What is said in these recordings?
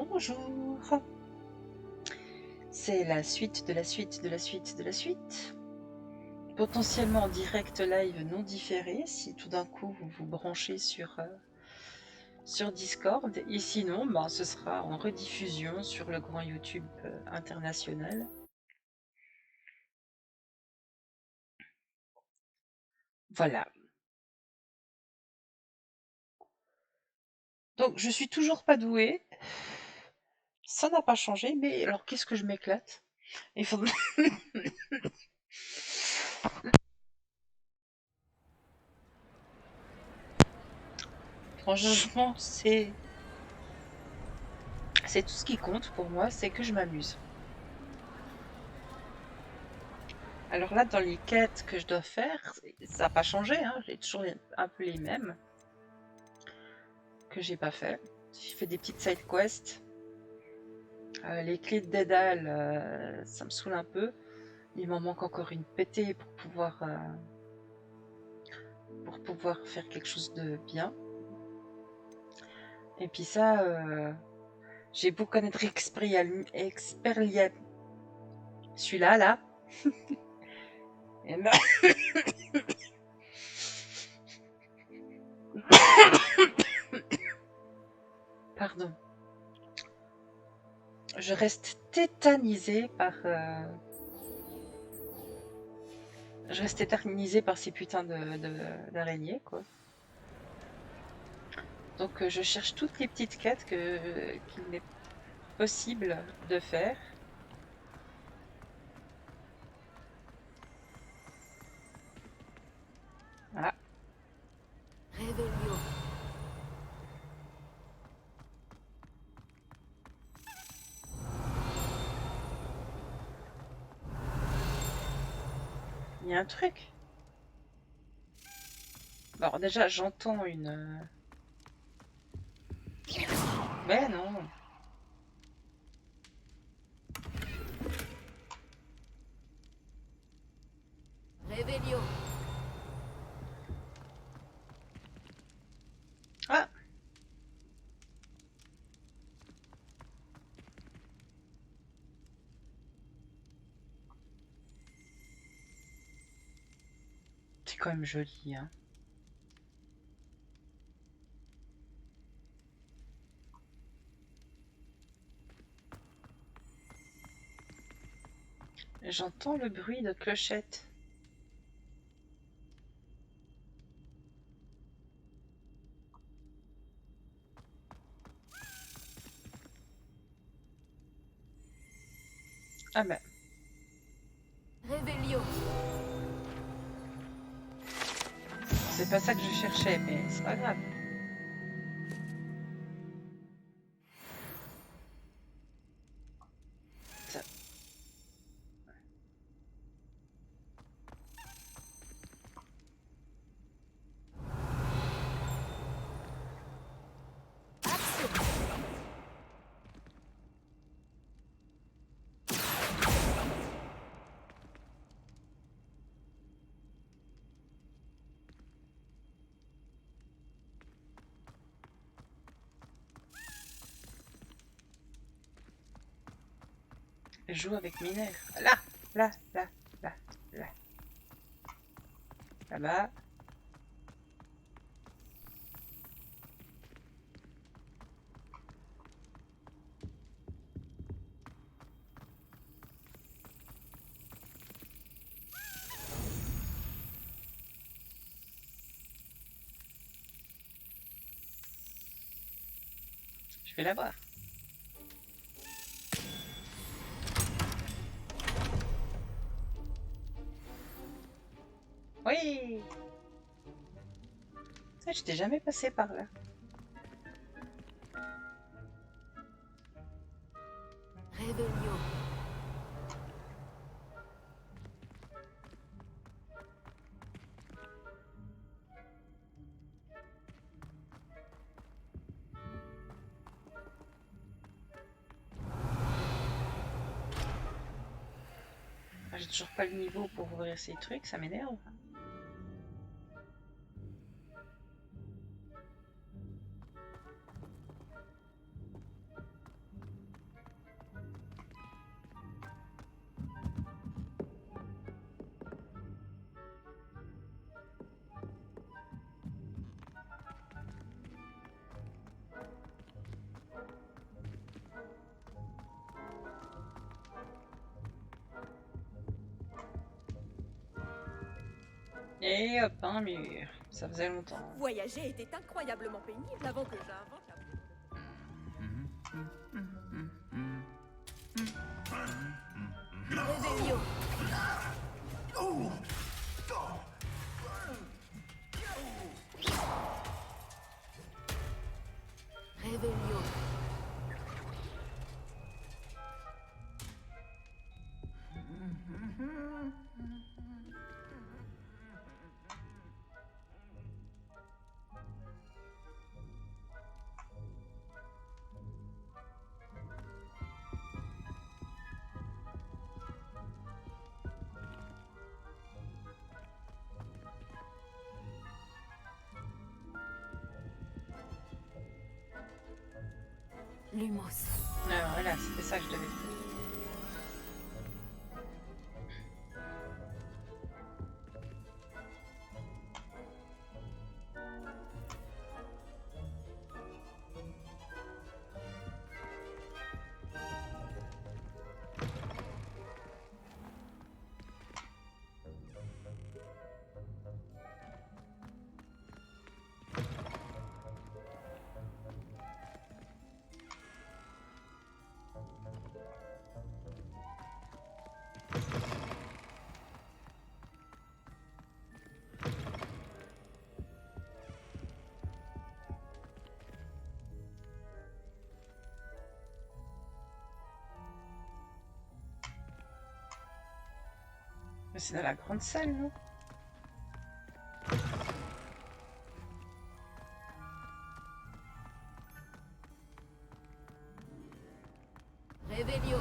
Bonjour. C'est la suite de la suite de la suite de la suite. Potentiellement en direct live non différé si tout d'un coup vous vous branchez sur Discord. Et sinon, ben, ce sera en rediffusion sur le grand YouTube international. Voilà. Donc je suis toujours pas douée. Ça n'a pas changé, mais alors qu'est-ce que je m'éclate. Il faut... Franchement, c'est tout ce qui compte pour moi, c'est que je m'amuse. Alors là, dans les quêtes que je dois faire, ça n'a pas changé, hein, j'ai toujours un peu les mêmes que j'ai pas fait. J'ai fait des petites side quests. Les clés de Dédale, ça me saoule un peu. Il m'en manque encore une pétée pour pouvoir faire quelque chose de bien. Et puis ça, j'ai beau connaître Experlia, celui-là, là. Et ben... Pardon. Je reste tétanisée par... Je reste éternisée par ces putains d'araignées, quoi. Donc je cherche toutes les petites quêtes qu'il m'est possible de faire. Voilà. Revelio. Il y a un truc. Alors déjà j'entends une... Mais non. Revelio. Ah. C'est quand même joli, hein. J'entends le bruit de clochette. Ah ben, Revelio. c'est pas ça que je cherchais, mais c'est pas grave. Ça- Je joue avec mes nerfs. Là, là, là, là, là. Là-bas. Je vais la voir. Oui. Ça, j'étais jamais passé par là. Revelio. Ah, j'ai toujours pas le niveau pour ouvrir ces trucs, ça m'énerve. Et hop, un mur. Ça faisait longtemps. Voyager était incroyablement pénible avant que j'invente la poudre de... Revelio. Revelio. Lumos. Ah, voilà, c'était ça que je devais faire. Mais c'est dans la grande salle, non? Revelio.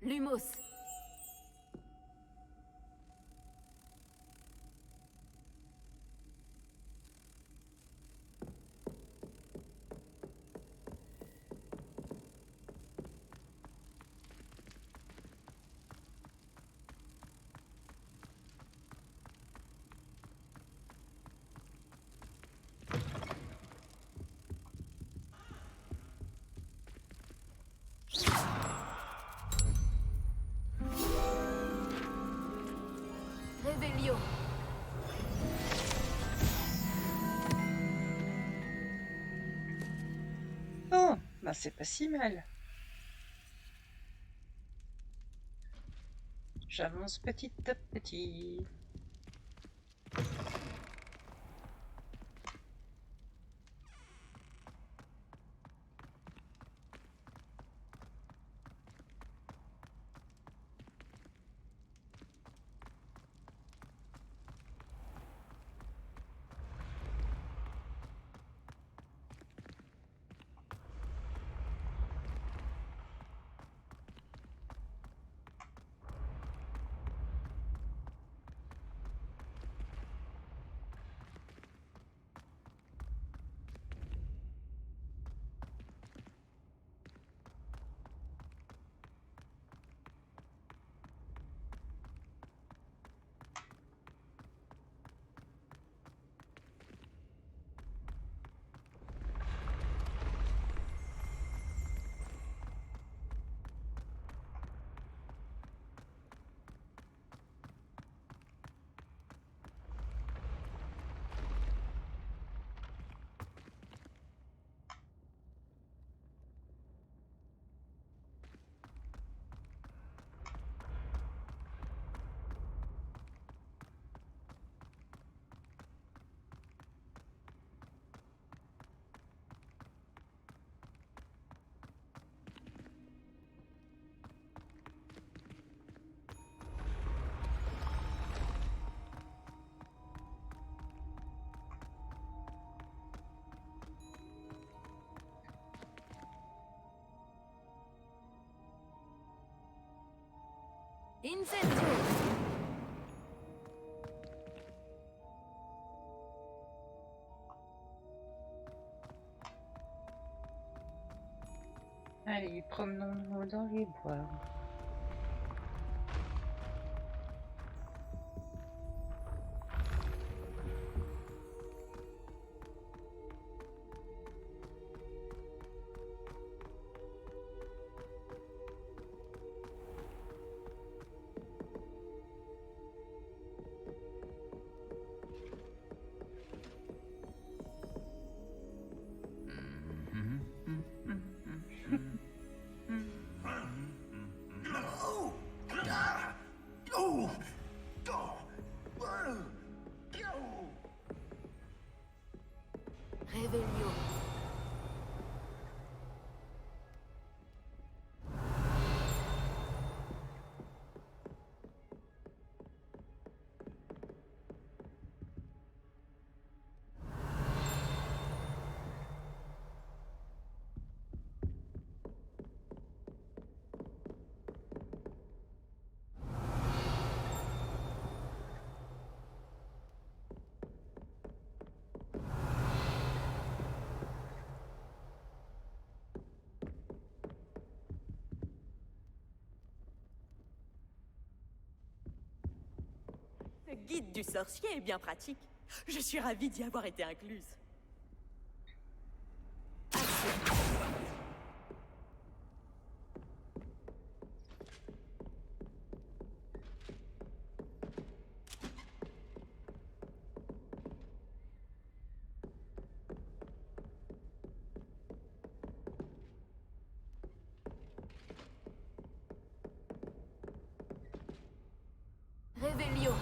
Lumos. Revelio. Oh, bah c'est pas si mal. J'avance petit à petit. Incendio. Allez, promenons-nous dans les bois. Revelio. Le guide du sorcier est bien pratique. Je suis ravie d'y avoir été incluse. Revelio.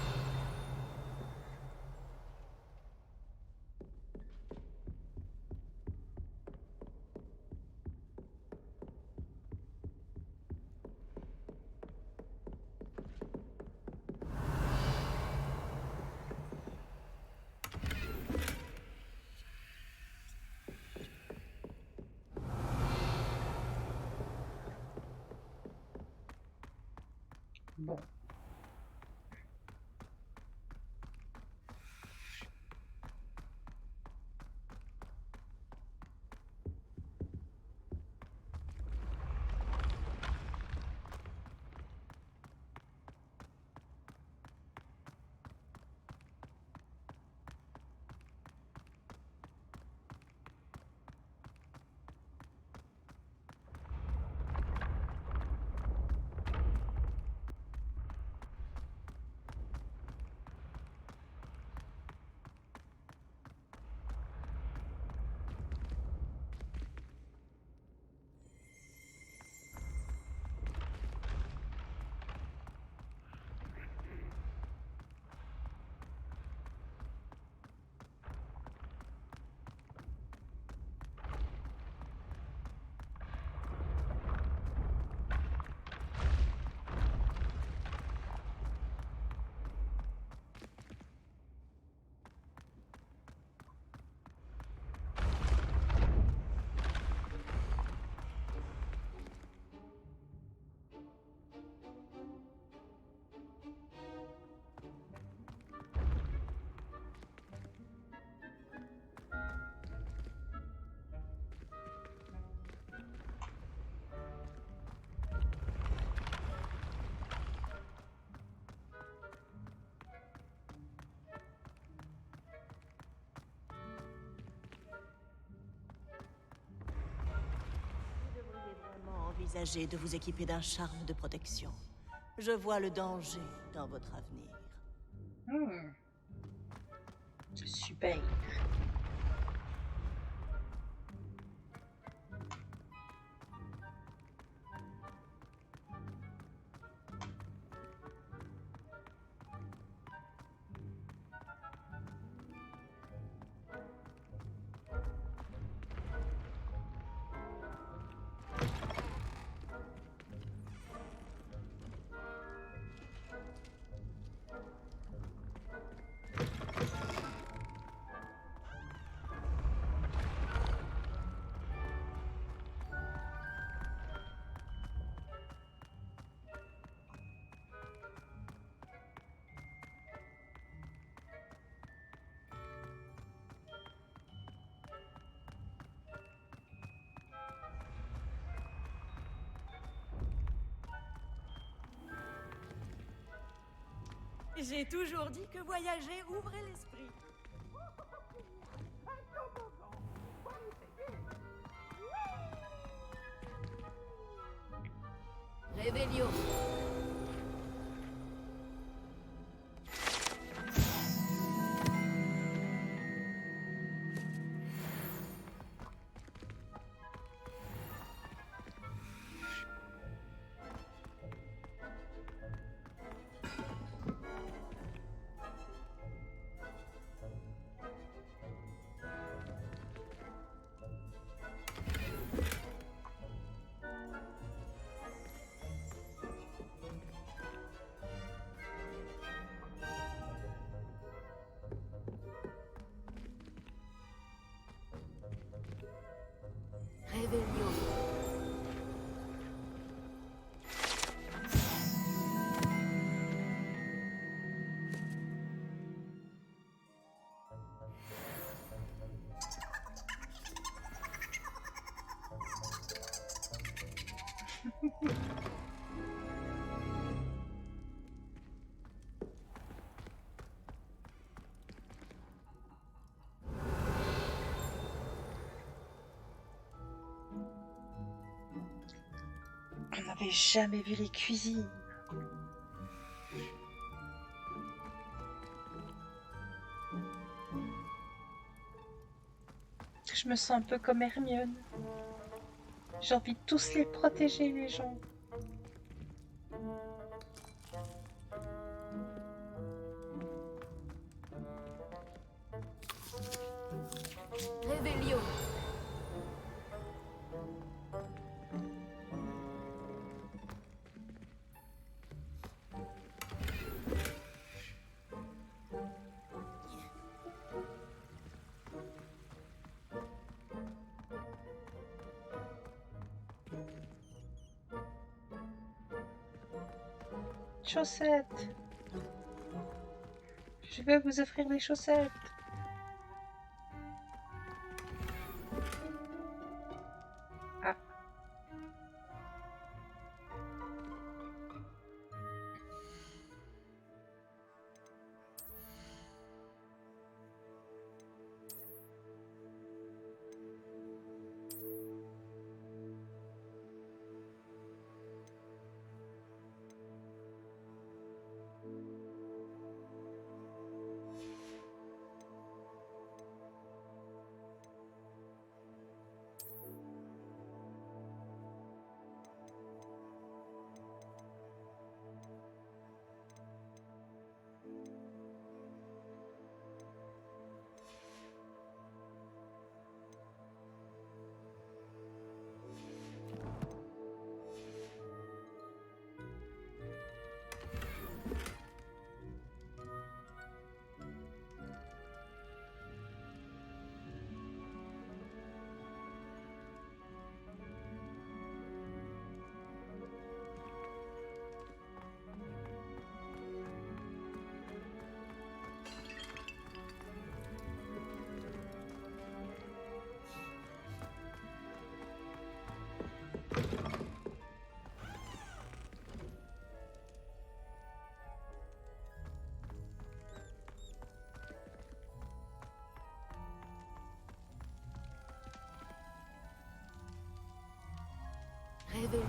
Bon. Vous devriez vraiment envisager de vous équiper d'un charme de protection. Je vois le danger dans votre avenir. Hmm. Super. J'ai toujours dit que voyager ouvrait l'esprit. Réveillon. Réveillon. On n'avait jamais vu les cuisines. Je me sens un peu comme Hermione. J'ai envie de tous les protéger, les gens. Réveillon. Chaussettes. Je vais vous offrir des chaussettes. Ah. Réveillon.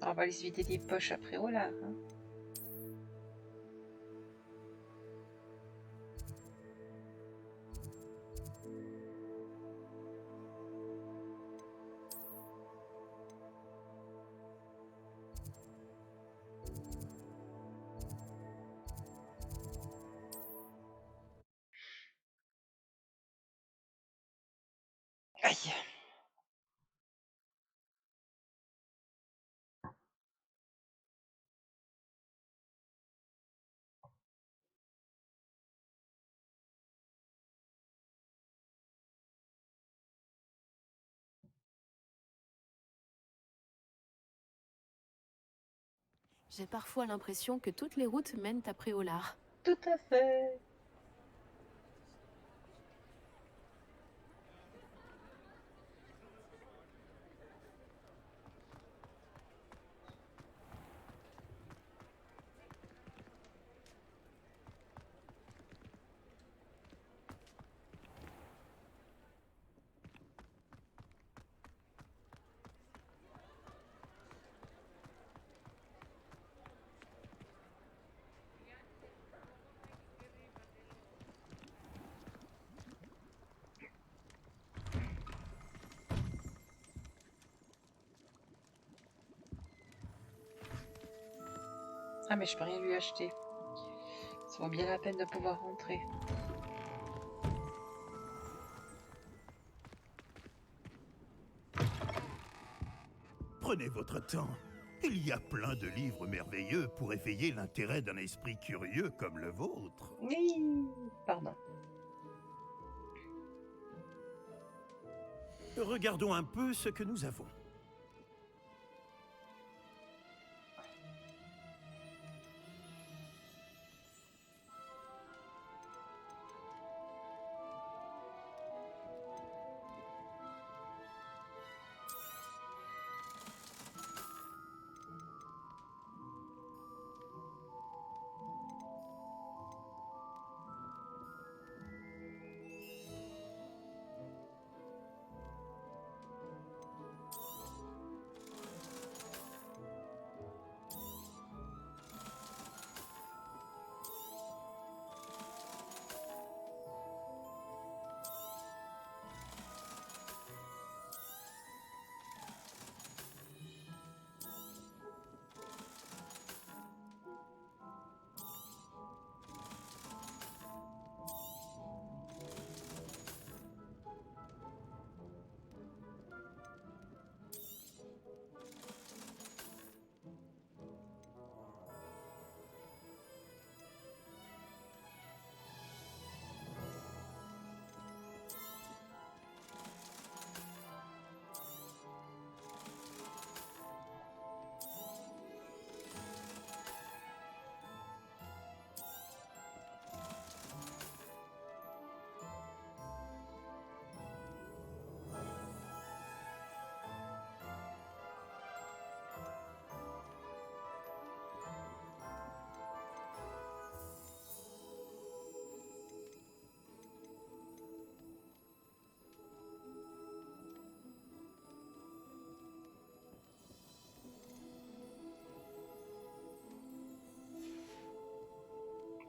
On va les vider des poches après, oh là. Hein. J'ai parfois l'impression que toutes les routes mènent à Préolard. Tout à fait. Ah mais je peux rien lui acheter. Ça vaut bien la peine de pouvoir rentrer. Prenez votre temps. Il y a plein de livres merveilleux pour éveiller l'intérêt d'un esprit curieux comme le vôtre. Oui, pardon. Regardons un peu ce que nous avons.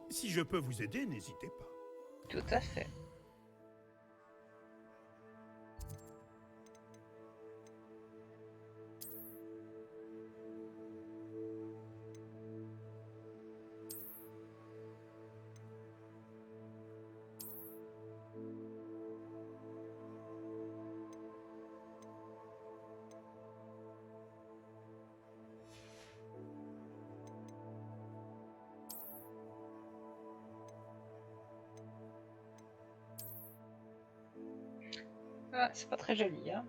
Si je peux vous aider, n'hésitez pas. Tout à fait. Ah, c'est pas très joli, hein.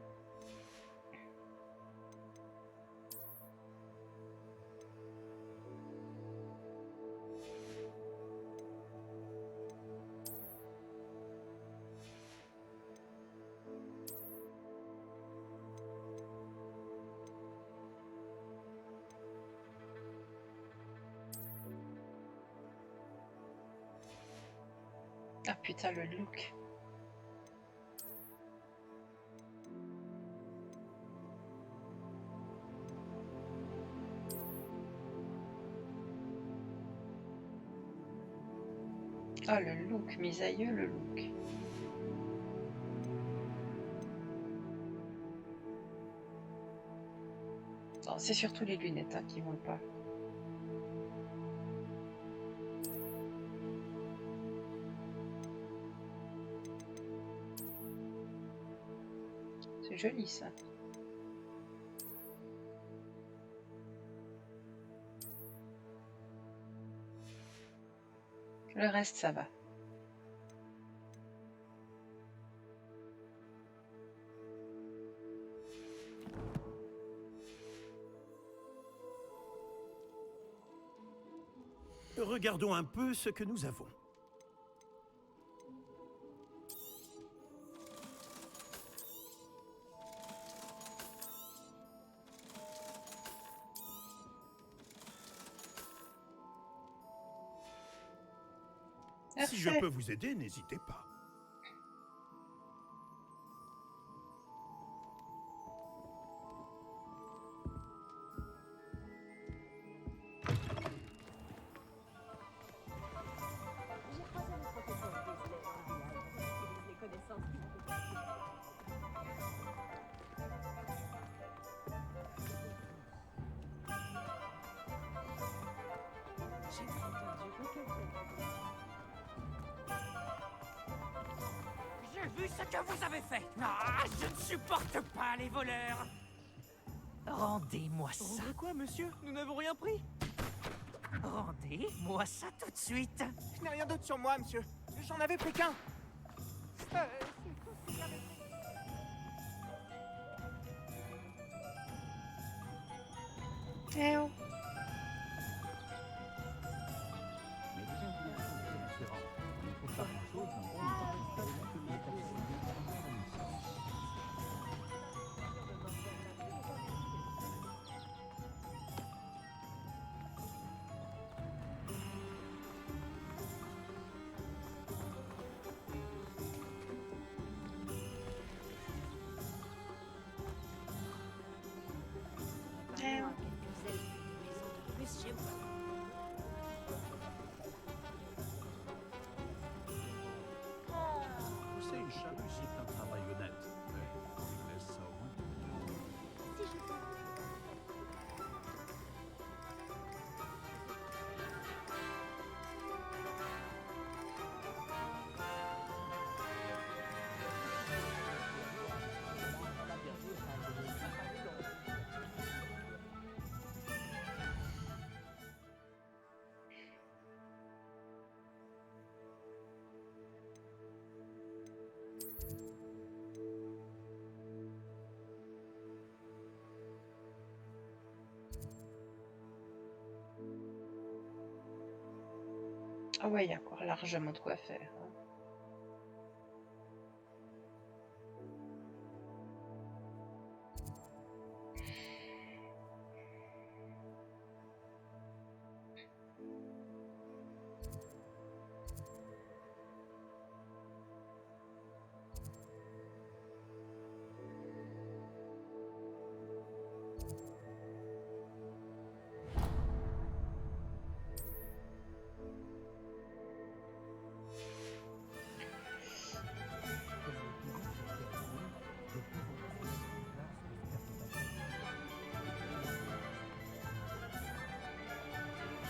Ah putain, le look. Ah, le look, mes aïeux, le look. Non, c'est surtout les lunettes hein, qui vont pas. C'est joli ça. Le reste, ça va. Regardons un peu ce que nous avons. Si je Parfait. peux vous aider, n'hésitez pas. J'ai vu ce que vous avez fait. Ah, je ne supporte pas les voleurs. Rendez-moi ça. Quoi, monsieur? Nous n'avons rien pris. Rendez-moi ça tout de suite. Je n'ai rien d'autre sur moi, monsieur. J'en avais pris qu'un. Eh oh. Eh oh. C'est une charge, c'est un travail honnête. Mais laisse ça au moins. Ah ouais, il y a encore largement de quoi faire. Hein.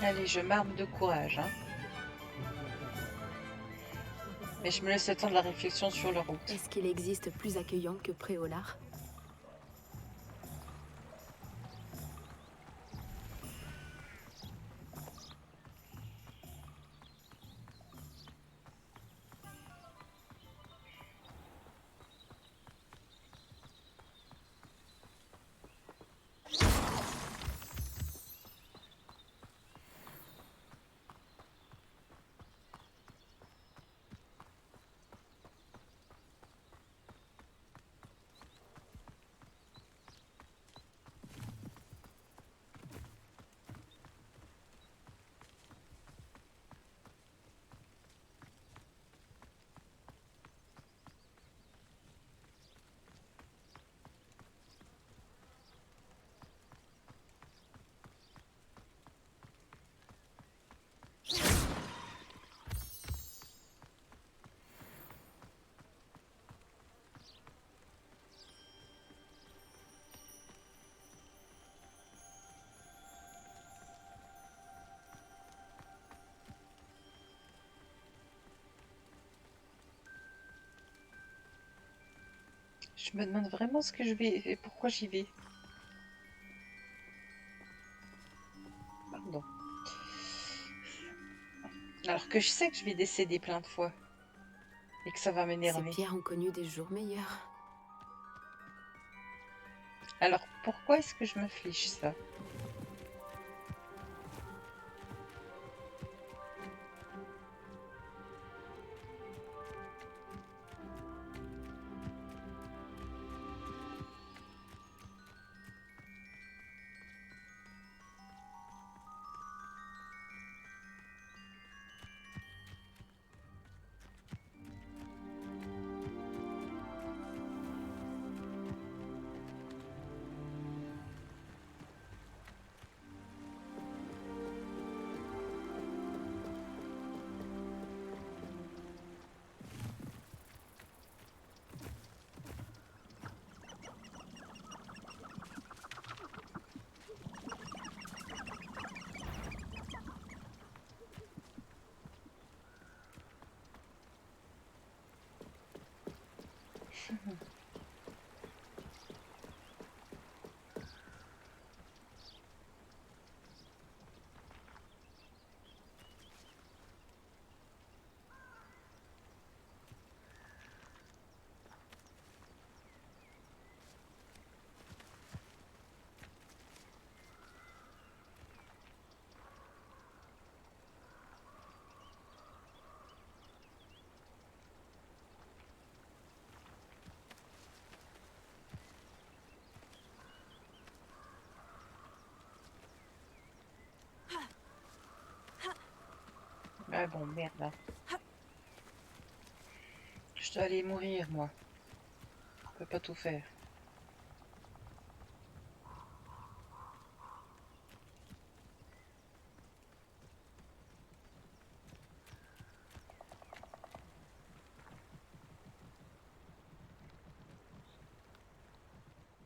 Allez, je m'arme de courage. Hein. Mais je me laisse le temps de la réflexion sur la route. Est-ce qu'il existe plus accueillant que Préolard? Je me demande vraiment ce que je vais et pourquoi j'y vais. Pardon. Alors que je sais que je vais décéder plein de fois. Et que ça va Ces m'énerver. pierres ont connu des jours meilleurs. Alors pourquoi est-ce que je m'inflige ça? Ah bon, merde. Là. Je dois aller mourir, moi. Je peux pas tout faire.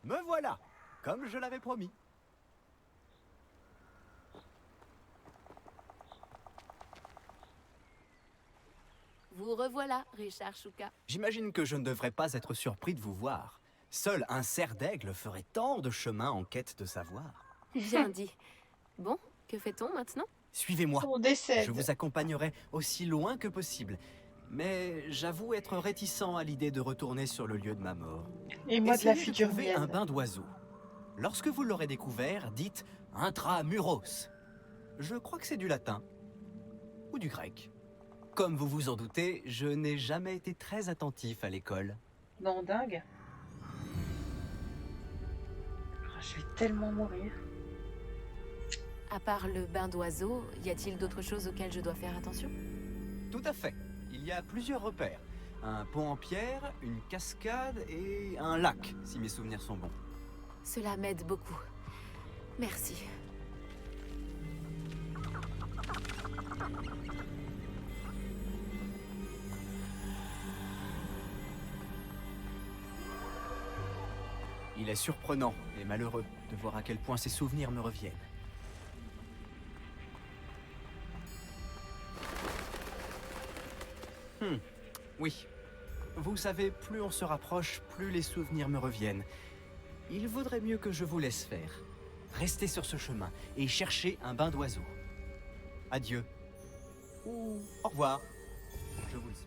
Me voilà, comme je l'avais promis. Vous revoilà, Richard Chouka. J'imagine que je ne devrais pas être surpris de vous voir. Seul un cerf d'aigle ferait tant de chemin en quête de savoir. Bien dit. Bon, que fait-on maintenant? Suivez-moi. On décède. Je vous accompagnerai aussi loin que possible. Mais j'avoue être réticent à l'idée de retourner sur le lieu de ma mort. Et moi de la Essayez figure trouver un mienne. bain d'oiseau. Lorsque vous l'aurez découvert, dites intramuros. Je crois que c'est du latin. Ou du grec. Comme vous vous en doutez, je n'ai jamais été très attentif à l'école. Non, dingue. Ah, je vais tellement mourir. À part le bain d'oiseau, y a-t-il d'autres choses auxquelles je dois faire attention? Tout à fait. Il y a plusieurs repères. Un pont en pierre, une cascade et un lac, si mes souvenirs sont bons. Cela m'aide beaucoup. Merci. Il est surprenant et malheureux de voir à quel point ces souvenirs me reviennent. Oui. Vous savez, plus on se rapproche, plus les souvenirs me reviennent. Il vaudrait mieux que je vous laisse faire. Restez sur ce chemin et cherchez un bain d'oiseau. Adieu. Ou au revoir. Je vous le souhaite.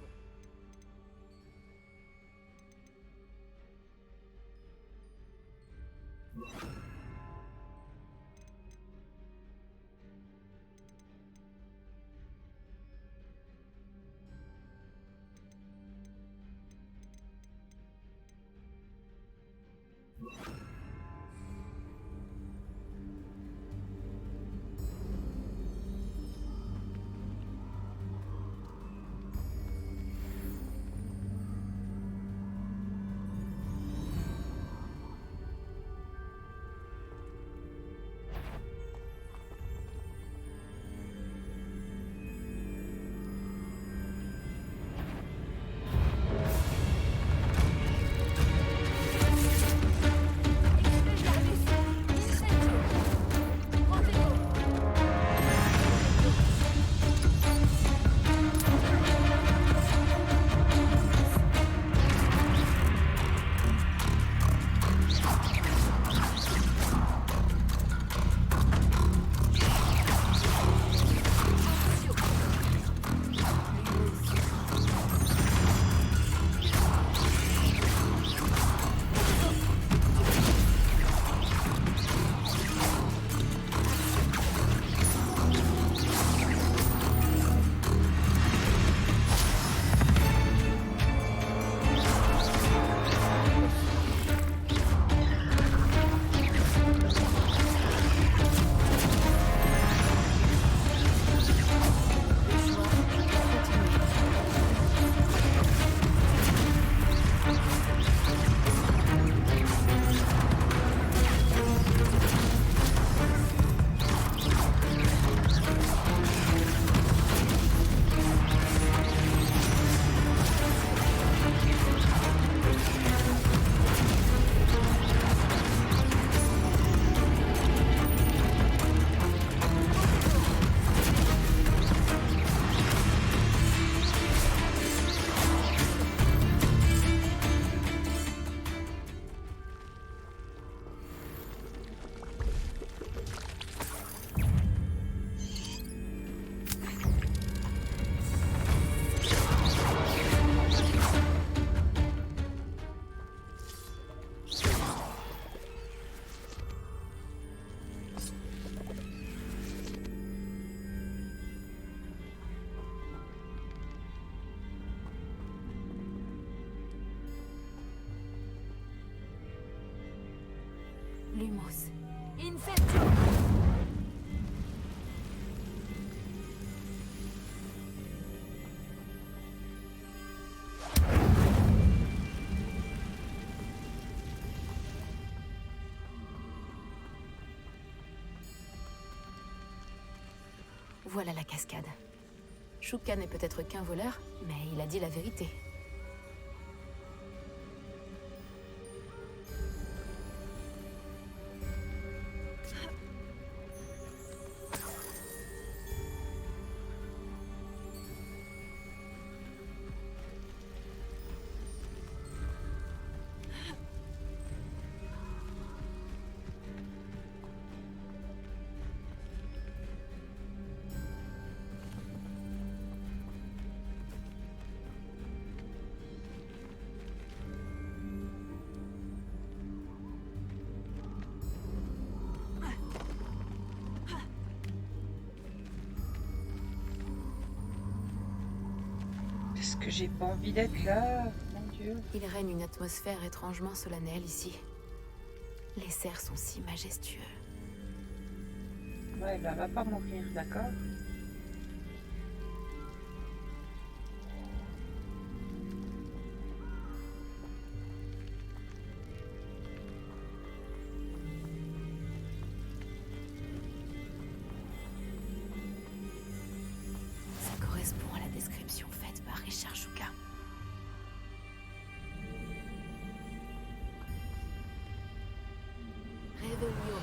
Incendio! Voilà la cascade. Shuka n'est peut-être qu'un voleur, mais il a dit la vérité. Est-ce que j'ai pas envie d'être là? Mon Dieu. Il règne une atmosphère étrangement solennelle ici. Les cerfs sont si majestueux. Ouais, bah, va pas mourir, d'accord? Ça correspond à la description faite par Richard Shuka. Revelio.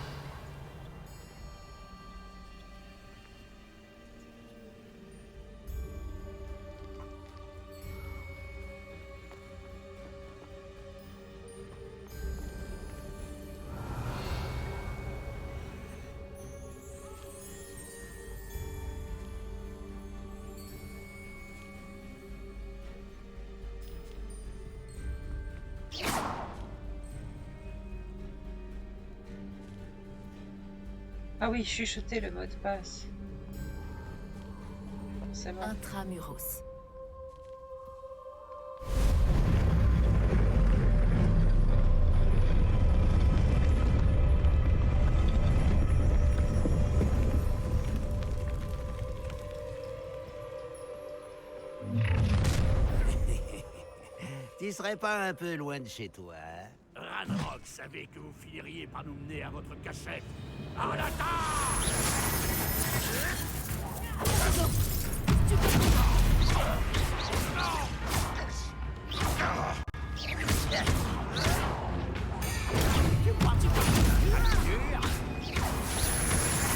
Ah oui, chuchoter le mot de passe. C'est bon. Intramuros. Tu serais pas un peu loin de chez toi, hein? Ranrock savait que vous finiriez par nous mener à votre cachette. En attaque!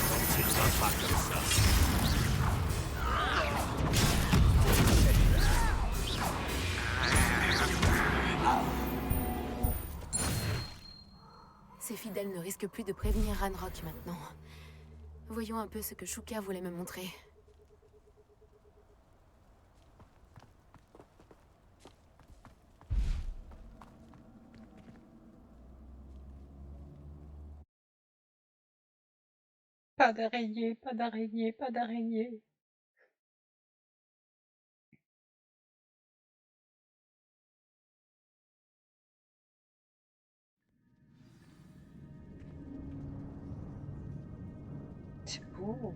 On tirera pas comme ça. Ces fidèles ne risquent plus de prévenir Ranrock maintenant. Voyons un peu ce que Shuka voulait me montrer. Pas d'araignée, pas d'araignée, pas d'araignée. C'est beau.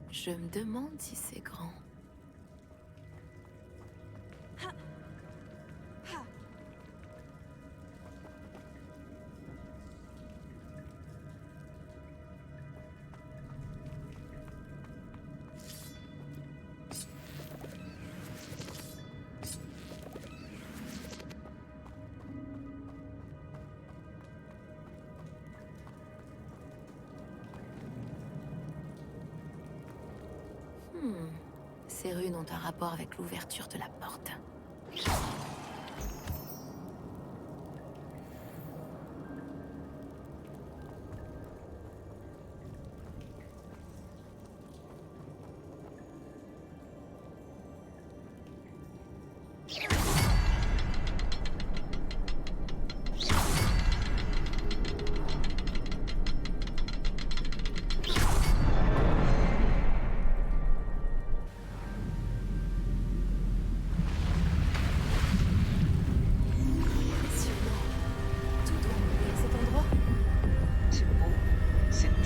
Je me demande si c'est grand. Ces runes ont un rapport avec l'ouverture de la porte.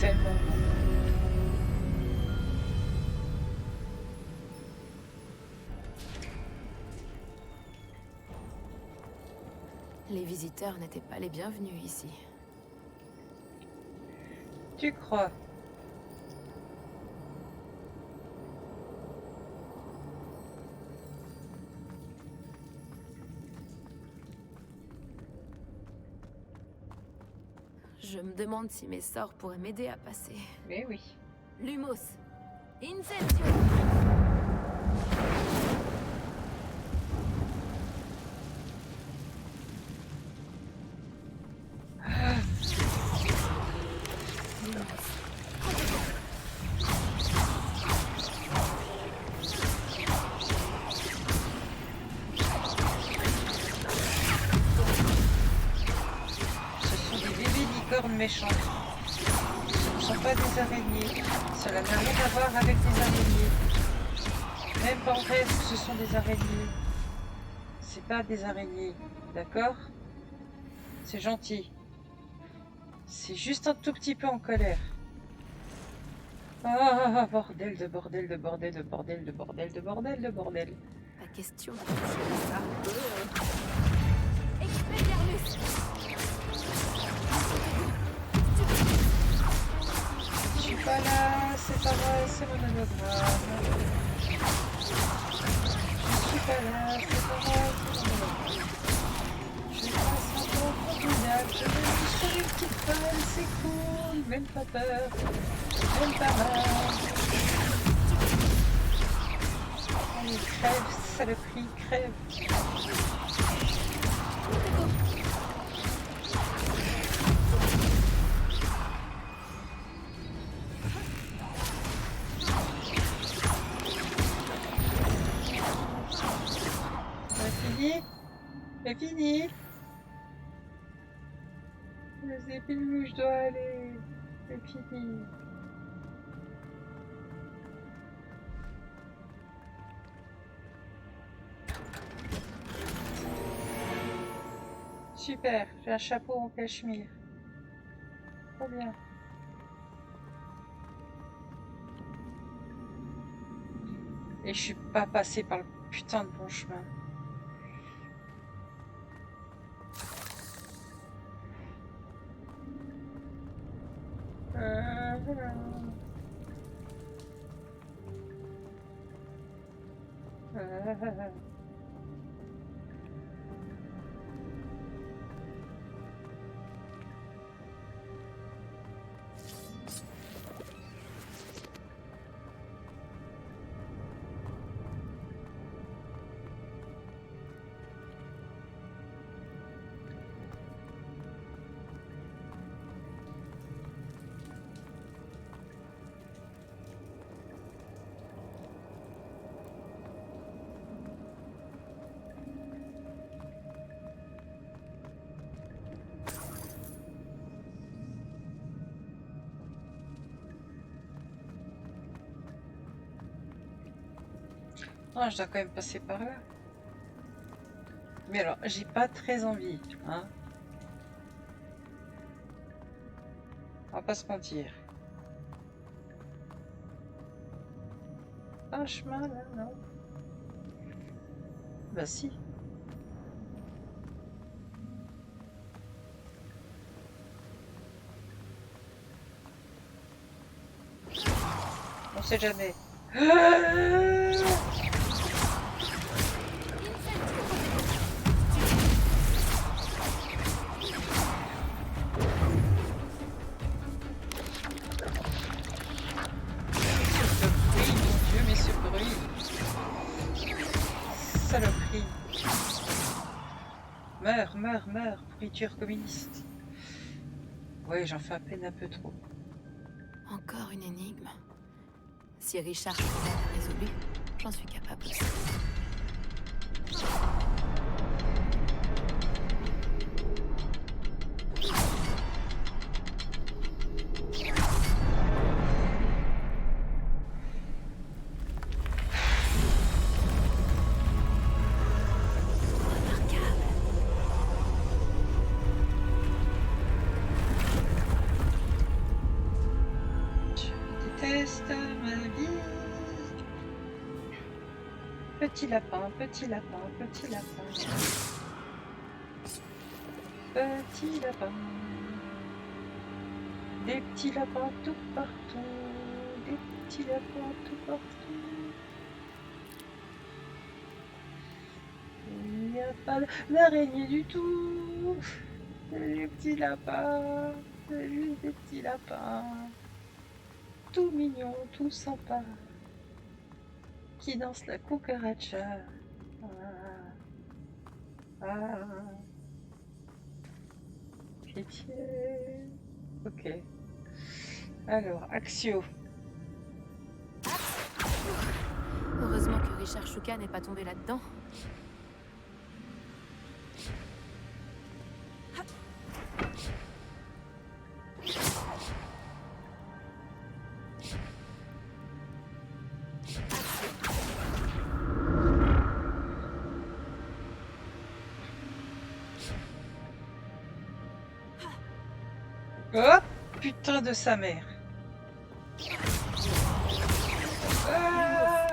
tellement bon. Les visiteurs n'étaient pas les bienvenus ici. Tu crois? Je me demande si mes sorts pourraient m'aider à passer. Mais oui. Lumos. Incensio. Ce sont des bébés licornes méchants. Ce ne sont pas des araignées. Cela n'a rien à voir avec des araignées. Même pas en rêve, ce sont des araignées. C'est pas des araignées, d'accord? C'est gentil. C'est juste un tout petit peu en colère. Ah, bordel de bordel de bordel de bordel de bordel de bordel de bordel. Pas question de toucher ça. Expelliarmus. Je suis pas là, c'est pas vrai, c'est mon hologramme. Je suis pas là, c'est pas vrai, c'est mon hologramme. Je passe un bon formidable, je vais juste faire une petite balle, c'est cool, même pas peur, même pas mal. Allez, crève, saloperie, crève. C'est fini? C'est fini? Je sais plus où je dois aller. C'est fini. Super, j'ai un chapeau en cachemire. Trop bien. Et je suis pas passée par le putain de bon chemin. Non, je dois quand même passer par là. Mais alors, j'ai pas très envie, hein. On va pas se mentir. Un chemin là, non? Bah si. On sait jamais. Saloperie. Meurs, meurs, meurs, pourriture communiste. Ouais, j'en fais à peine un peu trop. Encore une énigme. Si Richard l'a résolu, j'en suis capable aussi. déteste ma vie. Petit lapin, petit lapin, petit lapin. Petit lapin. Des petits lapins tout partout. Des petits lapins tout partout. Il n'y a pas d'araignée du tout. Les petits lapins. C'est juste des petits lapins. Tout mignons, tout sympas. Qui dansent la cucaracha. Ah. Pitié. Ok. Alors, Axio. Heureusement que Richard Shuka n'est pas tombé là-dedans. Oh, putain de sa mère. Ah.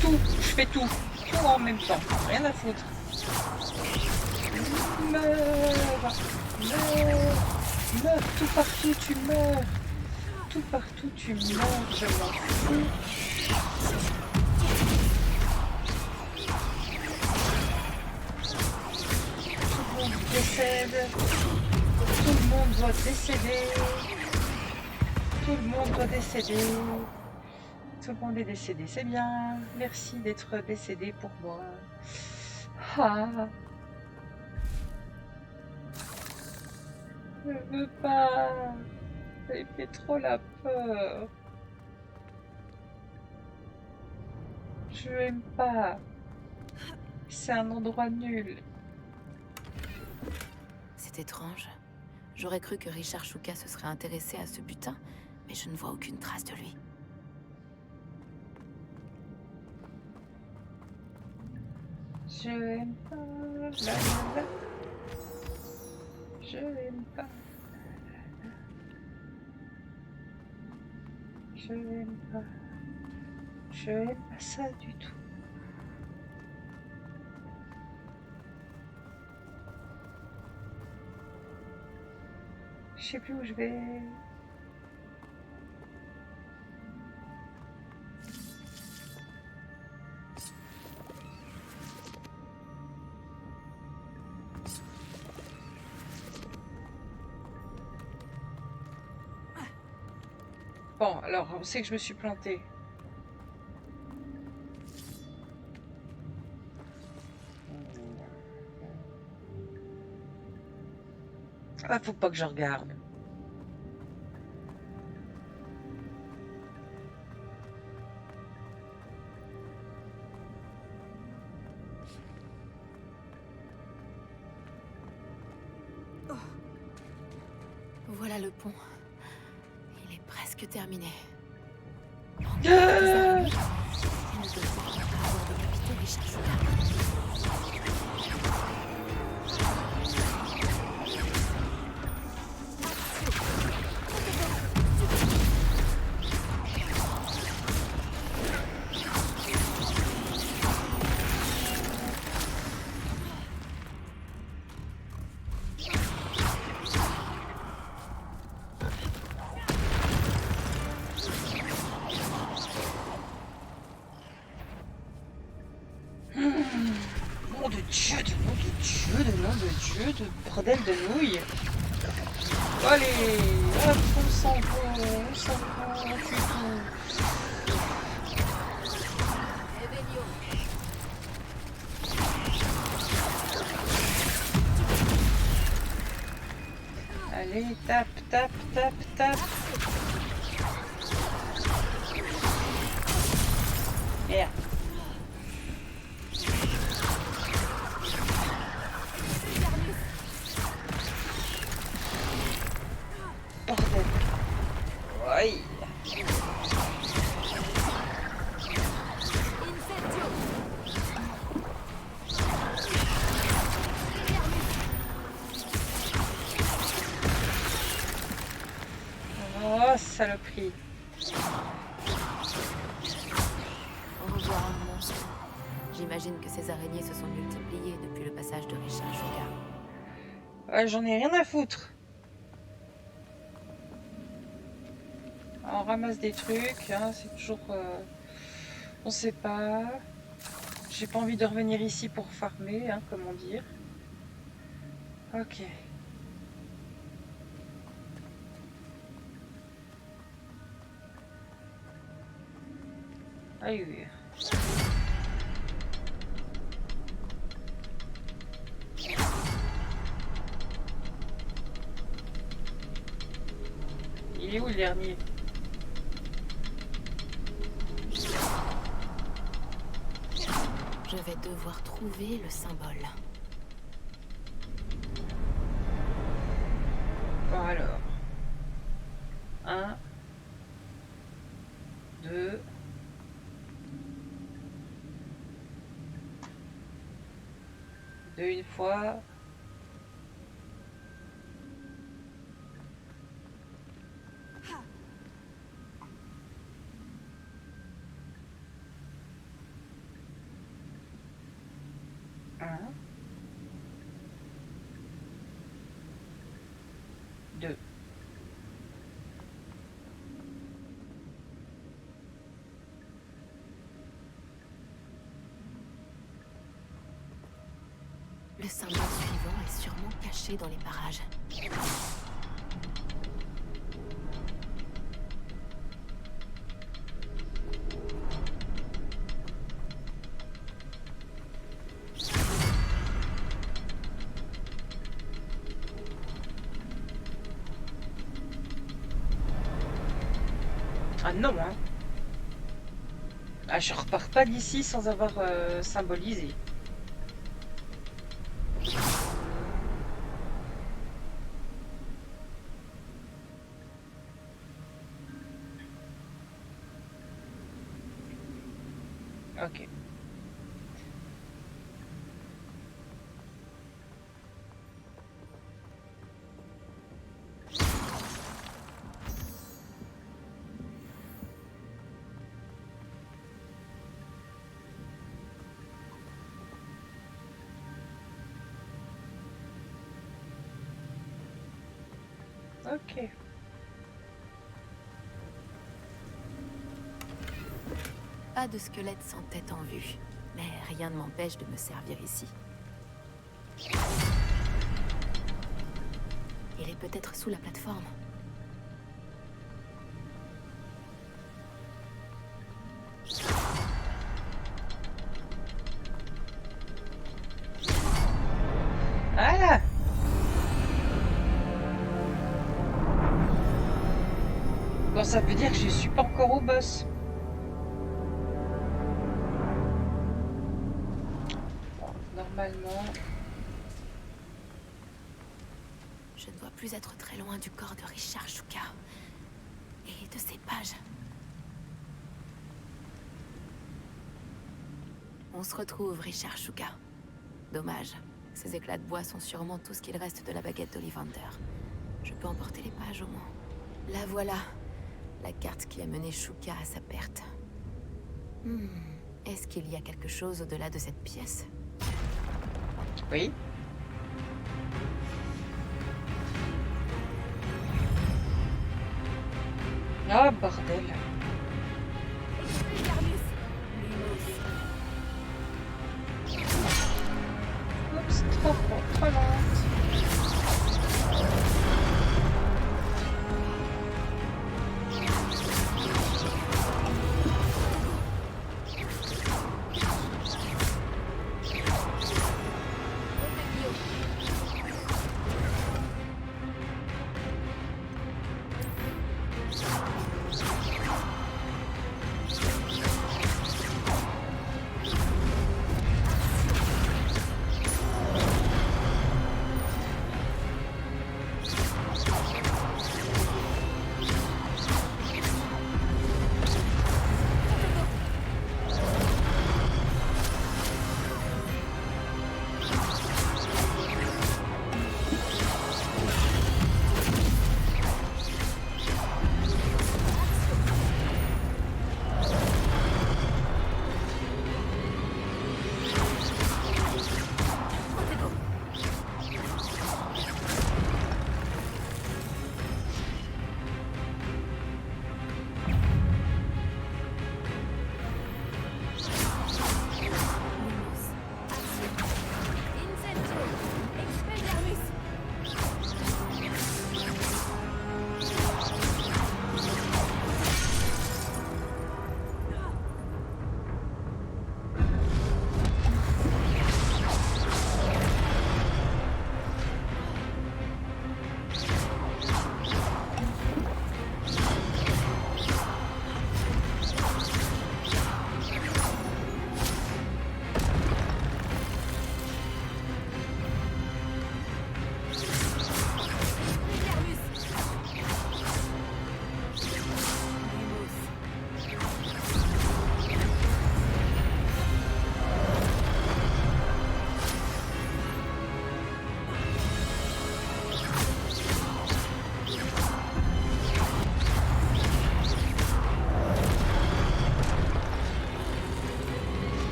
Tout, je fais tout. Tout en même temps. Rien à foutre. Meurs. Meurs. Tout partout, tu meurs. Tout partout, tu meurs. Je m'en fous. Décède. Tout le monde doit décéder. Tout le monde doit décéder. Tout le monde est décédé, c'est bien. Merci d'être décédé pour moi. Ah. Je veux pas. Ça me fait trop la peur. Je n'aime pas. C'est un endroit nul. C'est étrange. J'aurais cru que Richard Shuka se serait intéressé à ce butin, mais je ne vois aucune trace de lui. Je n'aime pas. La, la. Je n'aime pas. Je n'aime pas. Je n'aime pas ça du tout. Je sais plus où je vais. Bon, alors, on sait que je me suis plantée. Ah, faut pas que je regarde. Voilà le pont. Il est presque terminé. Encore des araignées. Il ne devrait pas avoir décapité Richard Shuka. Nom de Dieu, de nom de Dieu, de nom de Dieu, de bordel de nouilles. Allez, hop, on s'en va, on tue tout. Allez, tape, tape, tape, tape. Merde. Bordel. Oui. Oh, saloperie. Au revoir, un monstre. J'imagine que ces araignées se sont multipliées depuis le passage de Richard Sugar. Ouais, j'en ai rien à foutre. On ramasse des trucs, hein, c'est toujours... on sait pas. J'ai pas envie de revenir ici pour farmer, hein, comment dire. Ok. Aïe, oui. Il est où le dernier? Je vais devoir trouver le symbole. Bon alors. 1, 2. Deux une fois. Un. 2. Le symbole suivant est sûrement caché dans les parages. Ah non, hein. Ah, je repars pas d'ici sans avoir symbolisé. Ok. Ok. Pas de squelette sans tête en vue, mais rien ne m'empêche de me servir ici. Il est peut-être sous la plateforme. Voilà. Bon, ça veut dire que je suis pas encore au boss. Bon, normalement... Je ne dois plus être très loin du corps de Richard Shuka et de ses pages. On se retrouve, Richard Shuka. Dommage. Ces éclats de bois sont sûrement tout ce qu'il reste de la baguette d'Ollivander. Je peux emporter les pages au moins. La voilà. La carte qui a mené Shuka à sa perte. Est-ce qu'il y a quelque chose au-delà de cette pièce? Oui. Ah, bordel. Oups, trop lente.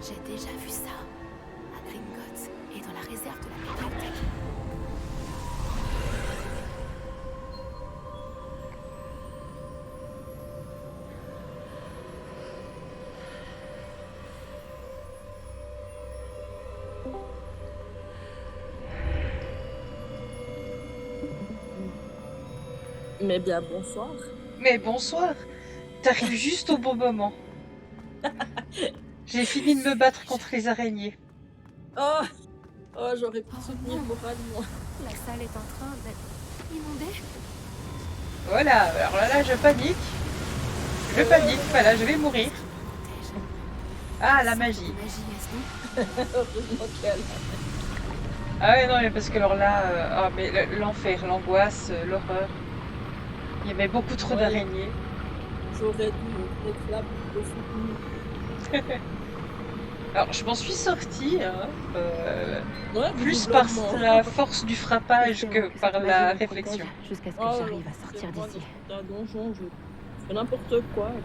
J'ai déjà vu ça. À Gringotts et dans la réserve de la bibliothèque. Mais bien, bonsoir. Mais bonsoir, t'arrives juste au bon moment. J'ai fini de me battre contre les araignées. Oh, oh j'aurais pu soutenir moralement. La salle est en train d'être inondée. Voilà, alors là, je panique. Je panique, voilà, je vais mourir. Ah, la magie. Heureusement qu'elle. Ah ouais, non, mais parce que alors là, ah, mais l'enfer, l'angoisse, l'horreur. Il y avait beaucoup trop Ouais. d'araignées. J'aurais dû être là pour te soutenir. Alors, je m'en suis sortie, hein, Ouais, plus par visiblement. la force du frappage que Cette par magie la me réflexion. protège Jusqu'à ce que Oh, j'arrive à sortir moi, d'ici. dans un donjon, je fais n'importe quoi. Et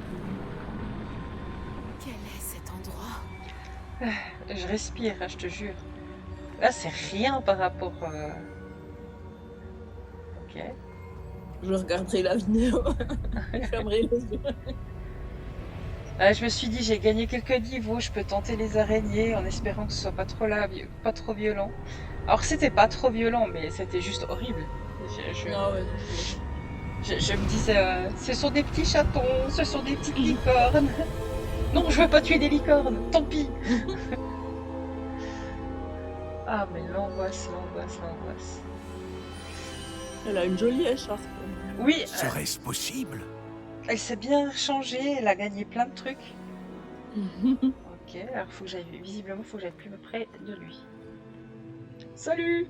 Quel est cet endroit? Je respire, hein, je te jure. Là, c'est rien par rapport... Ok. puis, je regarderai la vidéo. Je fermerai les yeux. Je me suis dit, j'ai gagné quelques niveaux, je peux tenter les araignées en espérant que ce soit pas trop pas trop violent. Alors, c'était pas trop violent, mais c'était juste horrible. Ah ouais, Je me disais, ce sont des petits chatons, ce sont des petites licornes. Non, je veux pas tuer des licornes, tant pis. Ah, mais l'angoisse, l'angoisse, l'angoisse. elle a une jolie écharpe. Oui, Serait-ce possible? elle s'est bien changée, elle a gagné plein de trucs. Ok, alors faut que j'aille, visiblement, faut que j'aille plus près de lui. Salut!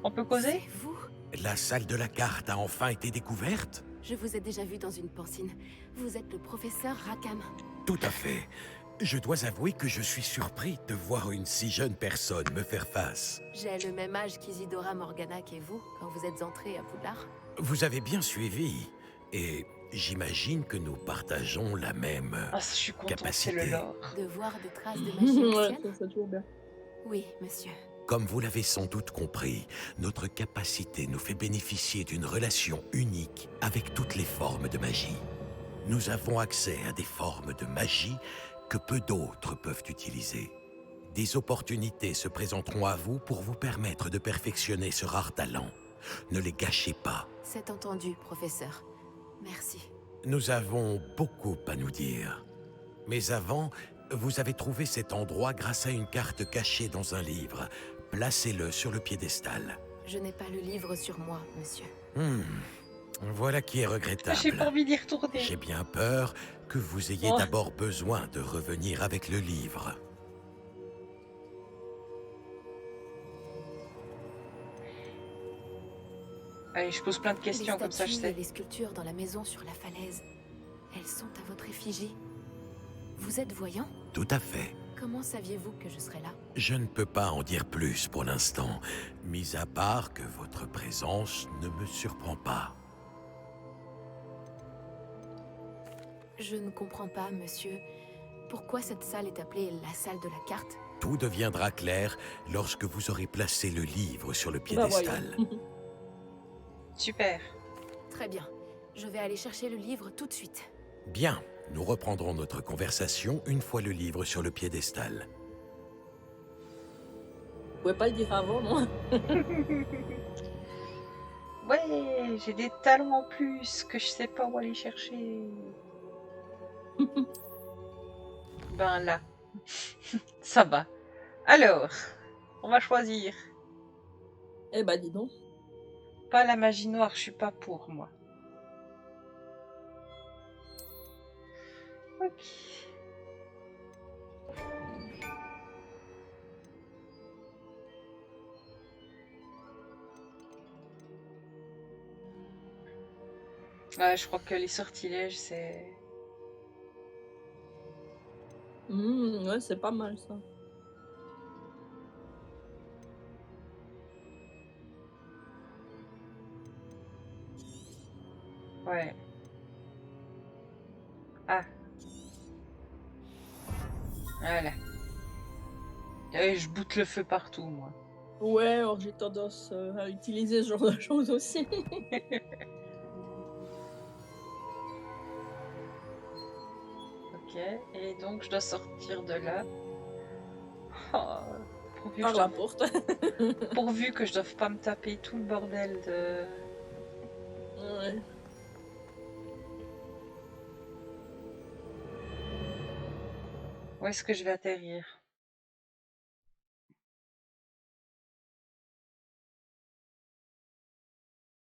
On peut causer? C'est vous? La salle de la carte a enfin été découverte? Je vous ai déjà vu dans une pensine. Vous êtes le professeur Rackham. Tout à fait. Je dois avouer que je suis surpris de voir une si jeune personne me faire face. J'ai le même âge qu'Isidora Morganac et vous quand vous êtes entrés à Poudlard. Vous avez bien suivi, et j'imagine que nous partageons la même Ah, je suis contente, c'est le capacité. lore. De voir des traces de magie Ouais, ancienne? ça, c'est toujours bien. Oui, monsieur. Comme vous l'avez sans doute compris, notre capacité nous fait bénéficier d'une relation unique avec toutes les formes de magie. Nous avons accès à des formes de magie que peu d'autres peuvent utiliser. Des opportunités se présenteront à vous pour vous permettre de perfectionner ce rare talent. Ne les gâchez pas. C'est entendu, professeur. Merci. Nous avons beaucoup à nous dire. Mais avant, vous avez trouvé cet endroit grâce à une carte cachée dans un livre. Placez-le sur le piédestal. Je n'ai pas le livre sur moi, monsieur. Voilà qui est regrettable. J'ai pas envie d'y retourner. J'ai bien peur que vous ayez Oh. d'abord besoin de revenir avec le livre. Allez, je pose plein de questions, Les comme ça je statues et sais. les sculptures dans la maison sur la falaise, elles sont à votre effigie. Vous êtes voyant? Tout à fait. Comment saviez-vous que je serais là? Je ne peux pas en dire plus pour l'instant, mis à part que votre présence ne me surprend pas. Je ne comprends pas, monsieur. Pourquoi cette salle est appelée la salle de la carte? Tout deviendra clair lorsque vous aurez placé le livre sur le Bah piédestal. voyons. Super. Très bien. Je vais aller chercher le livre tout de suite. Bien, nous reprendrons notre conversation une fois le livre sur le piédestal. Vous pouvez pas le dire avant, non? Ouais, j'ai des talents en plus que je sais pas où aller chercher. Ben là, ça va. Alors, on va choisir. Eh bah dis donc. Pas la magie noire, je suis pas pour moi. Ok. Ouais, je crois que les sortilèges, c'est... Ouais, c'est pas mal ça. Ouais. Ah. Voilà. Et je boute le feu partout, moi. Ouais, alors j'ai tendance à utiliser ce genre de choses aussi. Ok, et donc je dois sortir de là. Oh, pourvu, Par la porte. pourvu que je doive pas me taper tout le bordel de... Ouais. Où est-ce que je vais atterrir?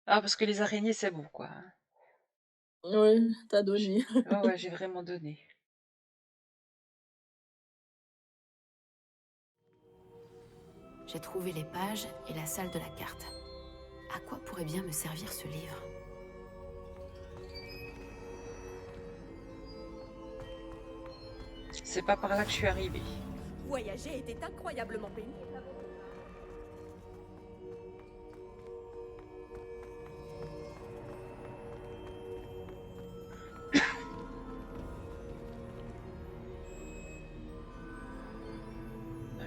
Ah, parce que les araignées, c'est bon, quoi. Ouais, t'as donné. Ouais, ouais, j'ai vraiment donné. J'ai trouvé les pages et la salle de la carte. À quoi pourrait bien me servir ce livre? C'est pas par là que je suis arrivée. Voyager était incroyablement pénible.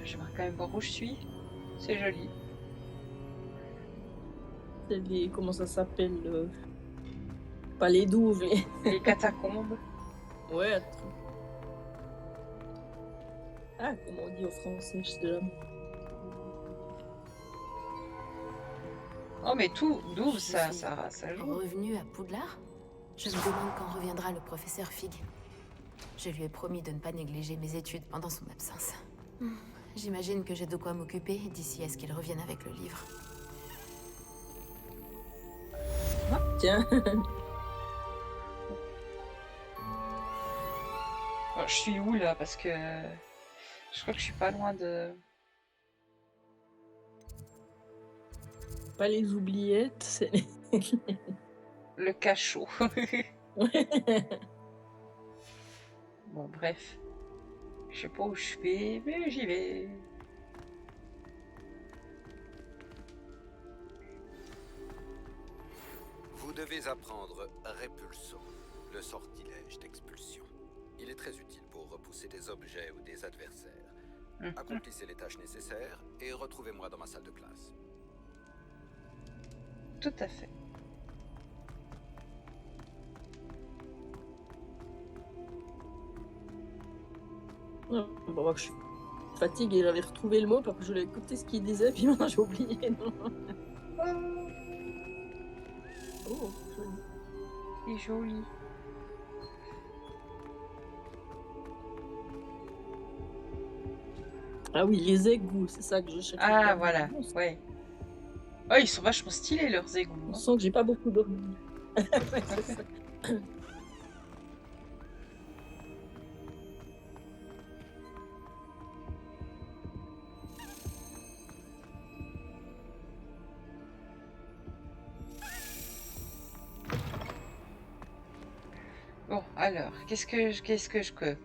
J'aimerais quand même voir où je suis. C'est joli. C'est les... Comment ça s'appelle pas les douves, les... Les catacombes. Ouais, attends. Ah, comment on dit au français, je sais jamais. Oh, mais tout, d'où Je ça suis joue. Revenu à Poudlard? Je me demande quand reviendra le professeur Fig. Je lui ai promis de ne pas négliger mes études pendant son absence. J'imagine que j'ai de quoi m'occuper d'ici à ce qu'il revienne avec le livre. Tiens. Oh, je suis où là? Parce que je crois que je suis pas loin de... Pas les oubliettes, c'est les... le cachot. Ouais. Bon, bref. Je sais pas où je vais, mais j'y vais. Vous devez apprendre Répulso, le sortilège d'expulsion. Il est très utile pour repousser des objets ou des adversaires. Accomplissez les tâches nécessaires et retrouvez-moi dans ma salle de classe. Tout à fait. Bon, moi, je suis fatiguée, j'avais retrouvé le mot, parce que je l'ai écouté ce qu'il disait, puis maintenant j'ai oublié. Non. Oh, joli. C'est joli. Ah oui, les égouts, c'est ça que je cherchais. Ah, voilà, ouais. Oh, ils sont vachement stylés, leurs égouts. On sent que j'ai pas beaucoup dormi. Ouais, c'est ça. Bon, alors, qu'est-ce que je peux?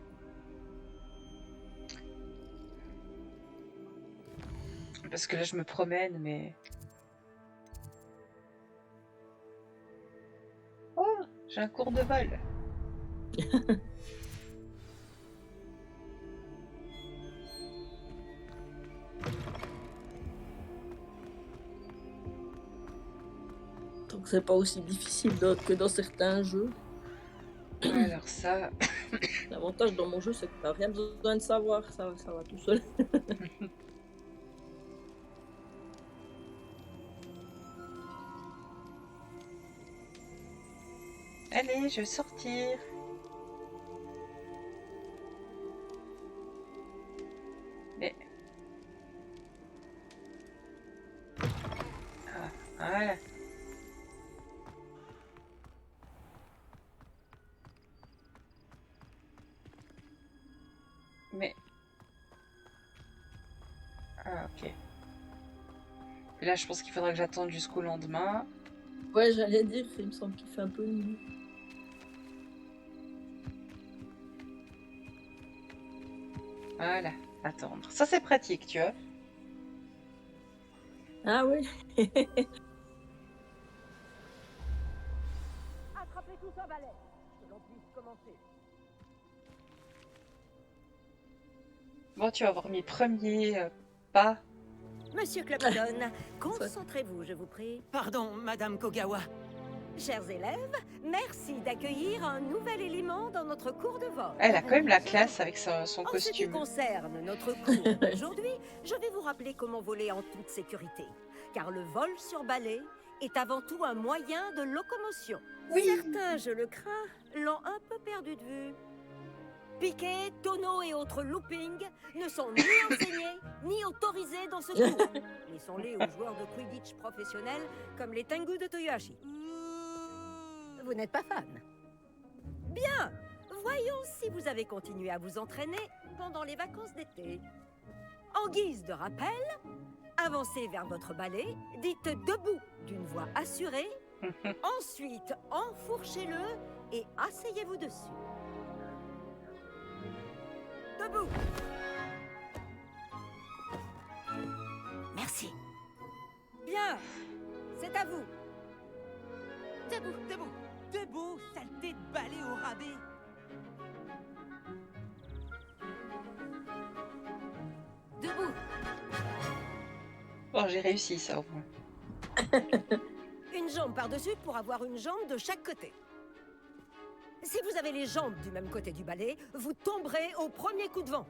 Parce que là, je me promène, mais... Oh, j'ai un cours de vol. Donc c'est pas aussi difficile que dans certains jeux. Alors ça... L'avantage dans mon jeu, c'est que t'as rien besoin de savoir, ça va tout seul. Allez, je vais sortir. Mais... Ah, voilà. Mais... Ah, ok. Et là, je pense qu'il faudra que j'attende jusqu'au lendemain. Ouais, j'allais dire, il me semble qu'il fait un peu nuit. Voilà, attendre. Ça, c'est pratique, tu vois. Ah oui. Attrapez tous un balai, que l'on puisse commencer. Bon, tu vas voir mes premiers pas. Monsieur Clapton, concentrez-vous, je vous prie. Pardon, Madame Kogawa. Chers élèves, merci d'accueillir un nouvel élément dans notre cours de vol. Elle a quand même la classe avec son En ce qui costume. concerne notre cours d'aujourd'hui, je vais vous rappeler comment voler en toute sécurité. Car le vol sur balai est avant tout un moyen de locomotion. Certains, je le crains, l'ont un peu perdu de vue. Piquet, tonneaux et autres loopings ne sont ni enseignés ni autorisés dans ce cours. Laissons-les aux joueurs de Quidditch professionnels comme les Tengu de Toyohashi. Vous n'êtes pas fan? Bien, voyons si vous avez continué à vous entraîner pendant les vacances d'été. En guise de rappel, avancez vers votre balai, dites debout d'une voix assurée, ensuite enfourchez-le et asseyez-vous dessus. Debout. Merci. Bien, c'est à vous. Debout, debout, debout, saleté de balai au rabais. Debout. Bon, j'ai réussi ça au moins. Une jambe par-dessus pour avoir une jambe de chaque côté. Si vous avez les jambes du même côté du balai, vous tomberez au premier coup de vent.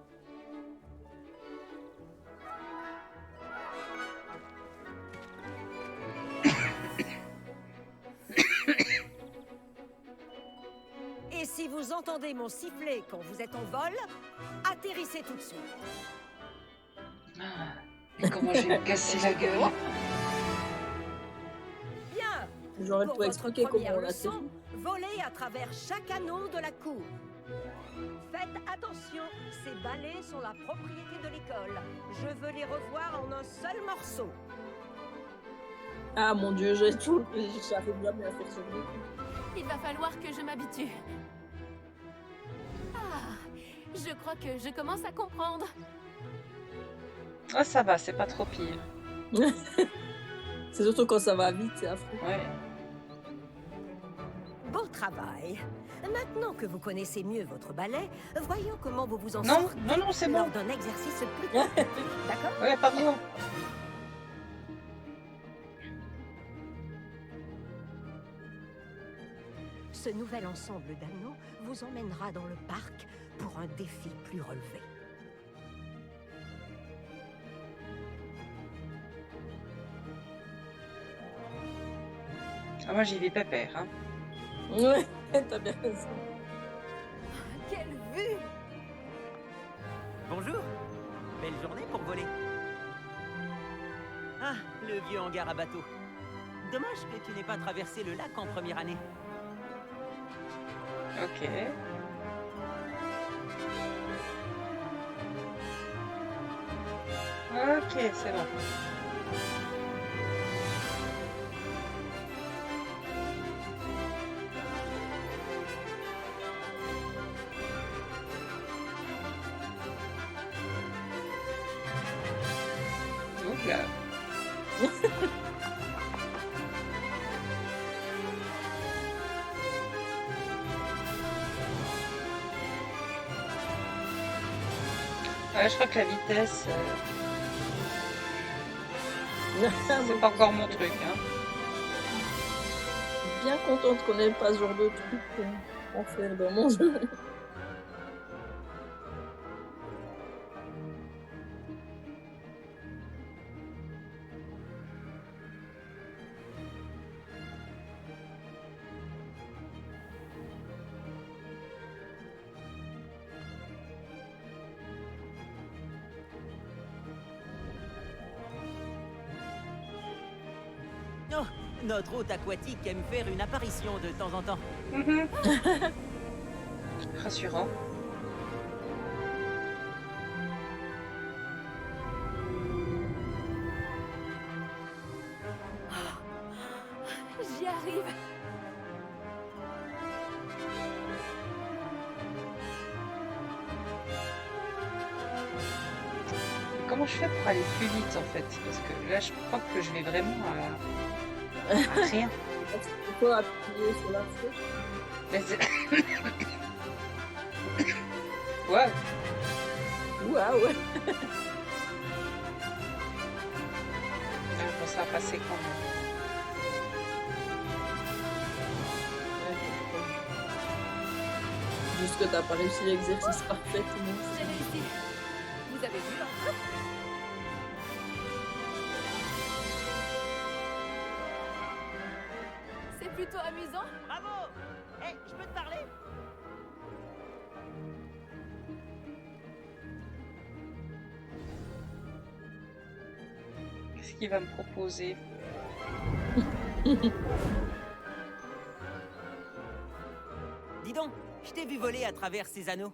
Et si vous entendez mon sifflet quand vous êtes en vol, atterrissez tout de suite. Mais comment je vais me casser la gueule? Bien. J'aurais Pour pu votre expliquer comment première on l'a fait. leçon, volez à travers chaque anneau de la cour. Faites attention, ces balais sont la propriété de l'école. Je veux les revoir en un seul morceau. Ah mon dieu, j'arrive jamais à faire ce bruit. Il va falloir que je m'habitue. Ah, je crois que je commence à comprendre. Ah, ça va, c'est pas trop pire. C'est surtout quand ça va vite, c'est affreux. Ouais. Beau travail. Maintenant que vous connaissez mieux votre balai, voyons comment vous vous en Non, sortez non, non, c'est bon. lors d'un exercice plus compliqué. D'accord? Ouais, pas besoin. Ce nouvel ensemble d'anneaux vous emmènera dans le parc pour un défi plus relevé. Ah, moi, j'y vais pépère, hein. Ouais, t'as bien raison. Quelle vue! Bonjour. Belle journée pour voler. Ah, le vieux hangar à bateau. Dommage que tu n'aies pas traversé le lac en première année. Ok. Ok, c'est bon. Donc là. Ouais, je crois que la vitesse, c'est pas encore mon truc. Hein. Bien contente qu'on n'ait pas ce genre de truc à faire dans mon jeu. Oh, notre hôte aquatique aime faire une apparition de temps en temps. Rassurant. J'y arrive. Comment je fais pour aller plus vite en fait? Parce que là, je crois que je vais vraiment à rien. Tu peux appuyer sur la flèche. Mais c'est... Ouais. Waouh. Bon, ça a passé quand même. Juste que t'as pas réussi l'exercice parfaitement. J'ai réussi. Vous avez vu l'entre. C'est plutôt amusant. Bravo. Hé, je peux te parler? Qu'est-ce qu'il va me proposer? Dis donc, je t'ai vu voler à travers ces anneaux.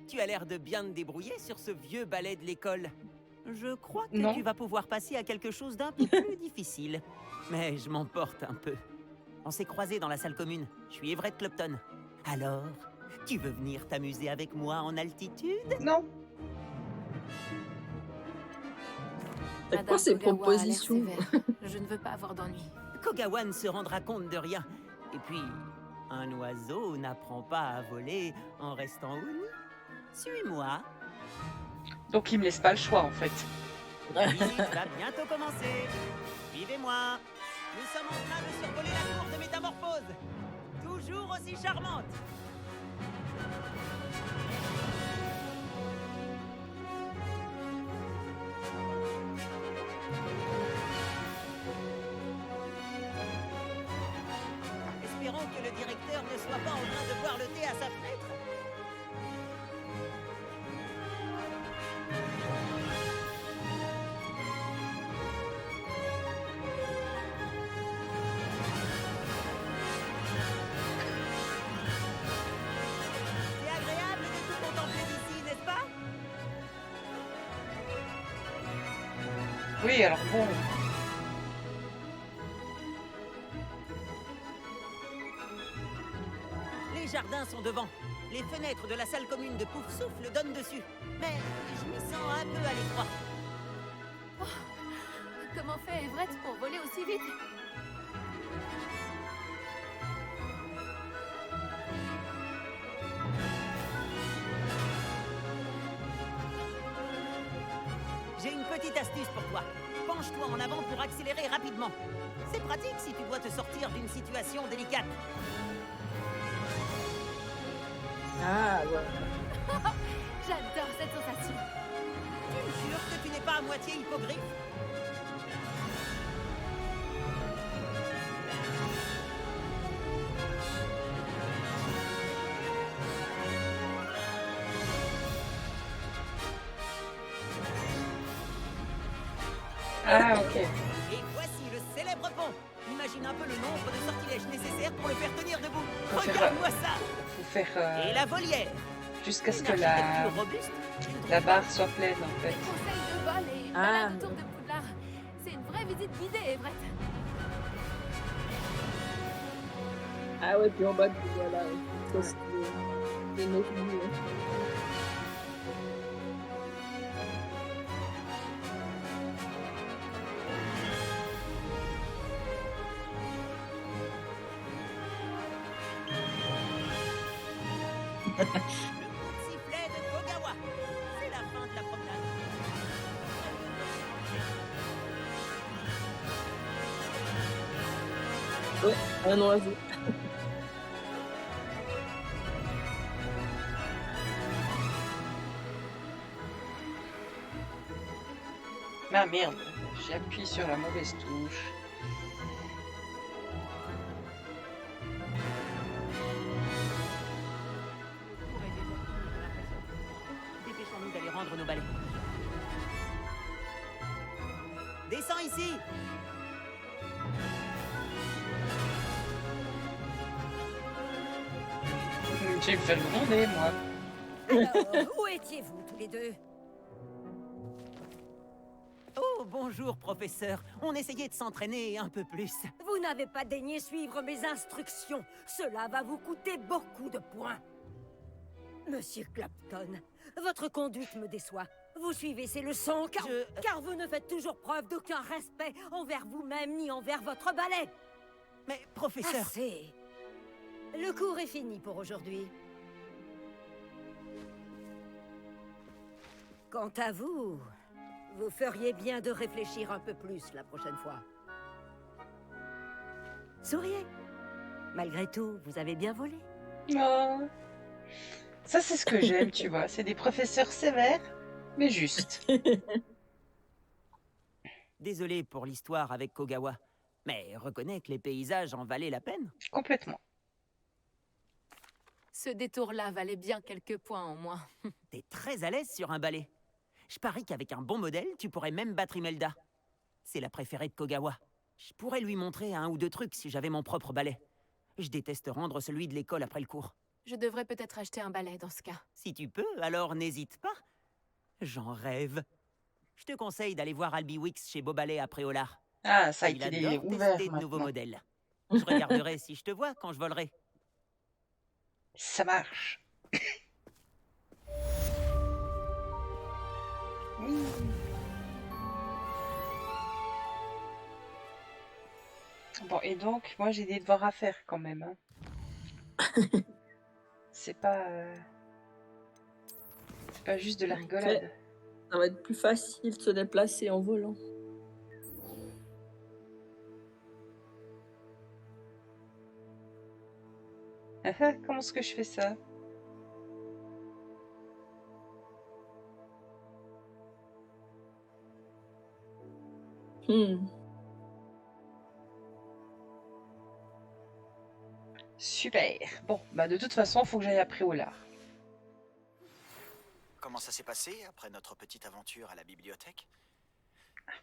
Tu as l'air de bien te débrouiller sur ce vieux balai de l'école. Je crois que Non. tu vas pouvoir passer à quelque chose d'un peu plus difficile. Mais je m'emporte un peu. On s'est croisés dans la salle commune. Je suis Everett Clopton. Alors, tu veux venir t'amuser avec moi en altitude? Non. C'est quoi Madame ces Kogawa a l'air propositions? sévère. Je ne veux pas avoir d'ennui. Kogawa ne se rendra compte de rien. Et puis, un oiseau n'apprend pas à voler en restant au nid. Suis-moi. Donc il me laisse pas le choix en fait. La visite va bientôt commencer. Suivez-moi. Nous sommes en train de survoler la cour de métamorphose. Toujours aussi charmante. Espérons que le directeur ne soit pas en train de boire le thé à sa fenêtre. C'est agréable de tout contempler d'ici, n'est-ce pas? Oui, alors bon. Les jardins sont devant. Les fenêtres de la salle commune de Poufsouffle donnent dessus. Mais je m'y sens un peu à l'étroit. Comment fait Everett pour voler aussi vite? J'ai une petite astuce pour toi. Penche-toi en avant pour accélérer rapidement. C'est pratique si tu dois te sortir d'une situation délicate. Ah, ouais. J'adore cette sensation. Tu me jures que tu n'es pas à moitié hippogriffe? Ah ok. Et voici le célèbre pont. Imagine un peu le nombre de sortilèges nécessaires pour le faire tenir debout. Faut faire, Regarde-moi ça. Faut faire Et la volière. jusqu'à ce que Une architecture robuste. la barre soit pleine en fait. Conseil de vol et une balade autour de Poudlard. C'est une vraie visite guidée, Everett. Ah ouais, puis en bas, voilà. Ça, c'est notre vie. Le coup de sifflet de Kogawa. C'est la fin de la promenade. Ouais, un oiseau. Ah merde, j'ai appuyé sur la mauvaise touche. Dépêchons-nous d'aller rendre nos balais. Descends ici. J'ai fait le gronder moi. Alors, où étiez-vous tous les deux? Oh, bonjour, professeur. On essayait de s'entraîner un peu plus. Vous n'avez pas daigné suivre mes instructions. Cela va vous coûter beaucoup de points. Monsieur Clapton, votre conduite me déçoit. Vous suivez ces leçons car vous ne faites toujours preuve d'aucun respect envers vous-même ni envers votre balai. Mais, professeur... Assez. Le cours est fini pour aujourd'hui. Quant à vous, vous feriez bien de réfléchir un peu plus la prochaine fois. Souriez. Malgré tout, vous avez bien volé. Oh. Ça, c'est ce que j'aime, tu vois. C'est des professeurs sévères, mais justes. Désolé pour l'histoire avec Kogawa, mais reconnais que les paysages en valaient la peine. Complètement. Ce détour-là valait bien quelques points en moins. T'es très à l'aise sur un balai. Je parie qu'avec un bon modèle, tu pourrais même battre Imelda. C'est la préférée de Kogawa. Je pourrais lui montrer un ou deux trucs si j'avais mon propre balai. Je déteste rendre celui de l'école après le cours. Je devrais peut-être acheter un balai dans ce cas. Si tu peux, alors n'hésite pas. J'en rêve. Je te conseille d'aller voir Albi Wix chez Beaubalais à Préolard. Ah, ça a Il été adore ouvert tester de nouveaux maintenant. modèles. Je regarderai si je te vois quand je volerai. Ça marche. Oui. Bon, et donc, moi j'ai des devoirs à faire quand même. Hein. C'est pas juste de la rigolade. Ça va être plus facile de se déplacer en volant. Comment est-ce que je fais ça? Super. Bon, bah de toute façon, faut que j'aille à Préolard. Comment ça s'est passé après notre petite aventure à la bibliothèque?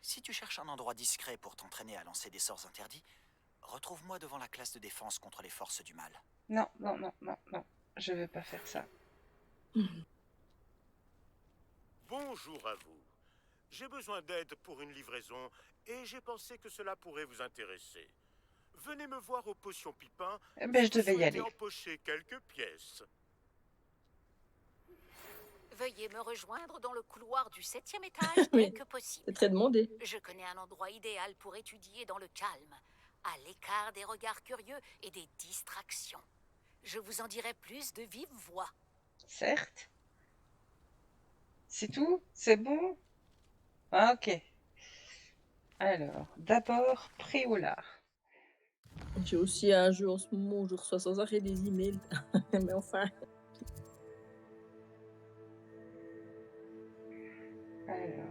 Si tu cherches un endroit discret pour t'entraîner à lancer des sorts interdits, retrouve-moi devant la classe de défense contre les forces du mal. Non, non, non, non, non. Je veux pas faire ça. Bonjour à vous. J'ai besoin d'aide pour une livraison et j'ai pensé que cela pourrait vous intéresser. Venez me voir au Potion Pipin. Eh ben, je devais y souhaitez aller. empocher quelques pièces. Veuillez me rejoindre dans le couloir du 7e étage dès Oui, que possible. c'est très demandé. Je connais un endroit idéal pour étudier dans le calme, à l'écart des regards curieux et des distractions. Je vous en dirai plus de vive voix. Certes. C'est tout? C'est bon? Ah, ok. Alors, d'abord, Préolard. J'ai aussi un jeu en ce moment où je reçois sans arrêt des emails. Mais enfin. Alors...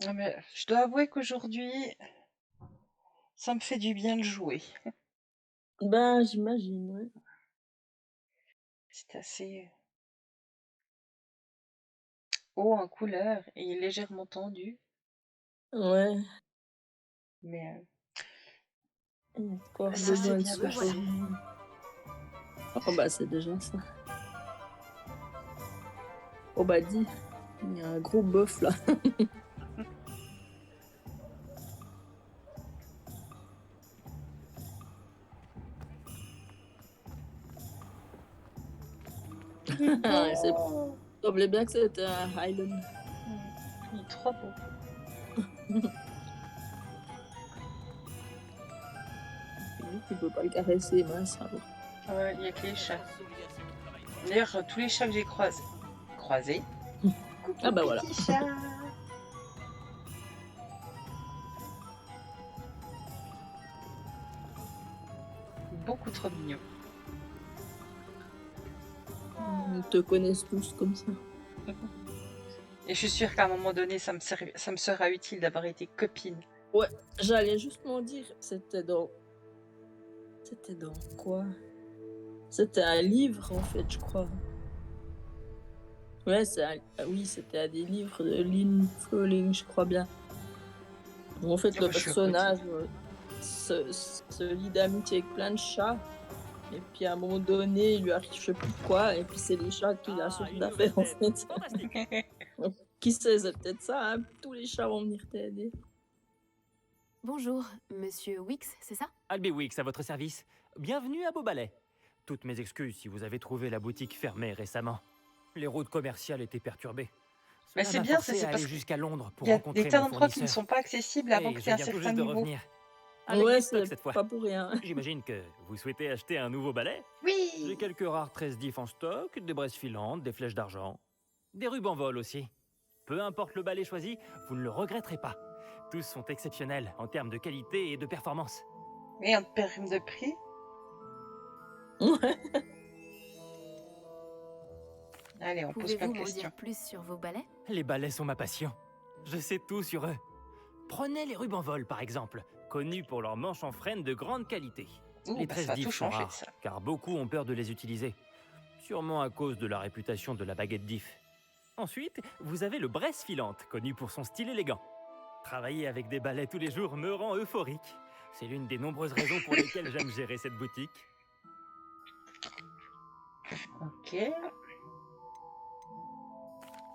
Ah, mais je dois avouer qu'aujourd'hui, ça me fait du bien de jouer. Ben, j'imagine, ouais. C'est assez haut en couleur et légèrement tendu. Ouais. Mais Encore ça s'est besoin de bien se passé. poser. Oh bah c'est déjà ça. Oh bah dis, il y a un gros bœuf là. Il semblait bien que c'était un Highland. Il est trop beau. Tu peux pas le caresser, mince. Ouais, il n'y a que les chats. D'ailleurs, tous les chats que j'ai croisés. Ah bah voilà. Petit chat. Beaucoup trop mignon. Ils te connaissent tous comme ça. Et je suis sûre qu'à un moment donné, ça me sera utile d'avoir été copine. Ouais, j'allais justement dire, c'était dans quoi? C'était un livre en fait, je crois. Ouais, oui, c'était un des livres de Lynn Fowling, je crois bien. En fait, le personnage se lie d'amitié avec plein de chats. Et puis à un moment donné, il lui arrive je sais plus quoi, et puis c'est les chats qui la sauvent d'affaires en fait. Qui sait, c'est peut-être ça, hein? Tous les chats vont venir t'aider. Bonjour, monsieur Wix, c'est ça? Albi Wix à votre service. Bienvenue à Beaubalais. toutes mes excuses si vous avez trouvé la boutique fermée récemment. Les routes commerciales étaient perturbées. Mais Cela c'est m'a bien, forcé c'est à parce aller jusqu'à Londres pour qu'il y a rencontrer des tas mon d'endroits qui ne fournisseur. sont pas accessibles avant Et que je tu aies un viens tout certain juste de niveau. revenir. Avec Ouais, des stocks c'est cette fois. pas pour rien. J'imagine que vous souhaitez acheter un nouveau balai? Oui. J'ai quelques rares tresses d'if en stock, des braises filantes, des flèches d'argent, des rubans vol aussi. Peu importe le balai choisi, vous ne le regretterez pas. Tous sont exceptionnels en termes de qualité et de performance. Et un périm de prix. Allez, on pose plein Pouvez-vous de m'en questions. dire plus sur vos balais? Les balais sont ma passion. Je sais tout sur eux. Prenez les rubans vol par exemple, connus pour leurs manches en frêne de grande qualité. Ouh, Les bah, tresses ça va d'if tout sont changer, rares, ça. car beaucoup ont peur de les utiliser. Sûrement à cause de la réputation de la baguette d'if. Ensuite, vous avez le braise filante, connu pour son style élégant. Travailler avec des balais tous les jours me rend euphorique. C'est l'une des nombreuses raisons pour lesquelles j'aime gérer cette boutique. Ok.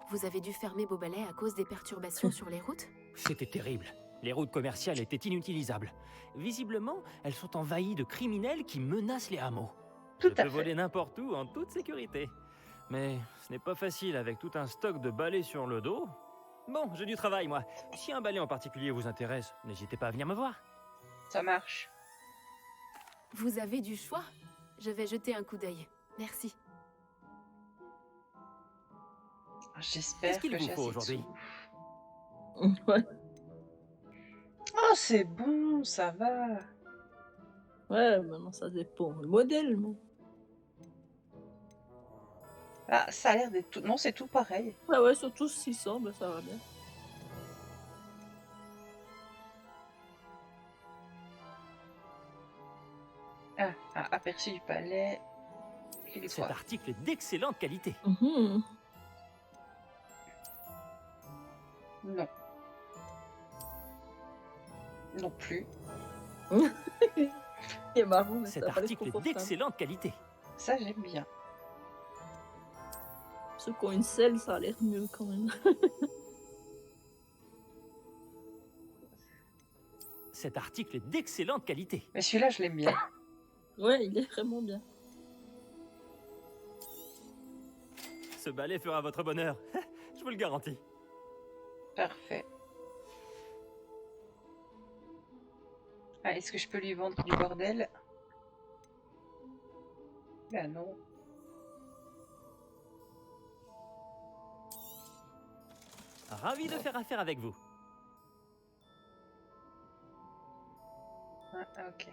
Vous avez dû fermer vos balais à cause des perturbations sur les routes? C'était terrible. Les routes commerciales étaient inutilisables. Visiblement, elles sont envahies de criminels qui menacent les hameaux. Tout Je à peux fait. voler n'importe où en toute sécurité. Mais ce n'est pas facile avec tout un stock de balais sur le dos. Bon, j'ai du travail, moi. Si un balai en particulier vous intéresse, n'hésitez pas à venir me voir. Ça marche. Vous avez du choix. Je vais jeter un coup d'œil. Merci. J'espère Qu'est-ce qu'il que vous j'ai faut assez de aujourd'hui? sous. Ouais. Oh, c'est bon, ça va. Ouais, maintenant ça dépend du modèle, mais... Ah, ça a l'air d'être tout... Non, c'est tout pareil. Ouais, ouais, surtout 600, bah ça va bien. Aperçu du palais. Cet article est d'excellente qualité. Non. Non plus. Il est marrant, mais Cet ça a pas l'air article est confortable. d'excellente qualité. Ça, j'aime bien. Ceux qui ont une selle, ça a l'air mieux quand même. Cet article est d'excellente qualité. Mais celui-là, je l'aime bien. Ouais, il est vraiment bien. Ce balai fera votre bonheur. Je vous le garantis. Parfait. Ah, est-ce que je peux lui vendre du bordel? Ben non. Ravi de faire affaire avec vous. Ah, ok.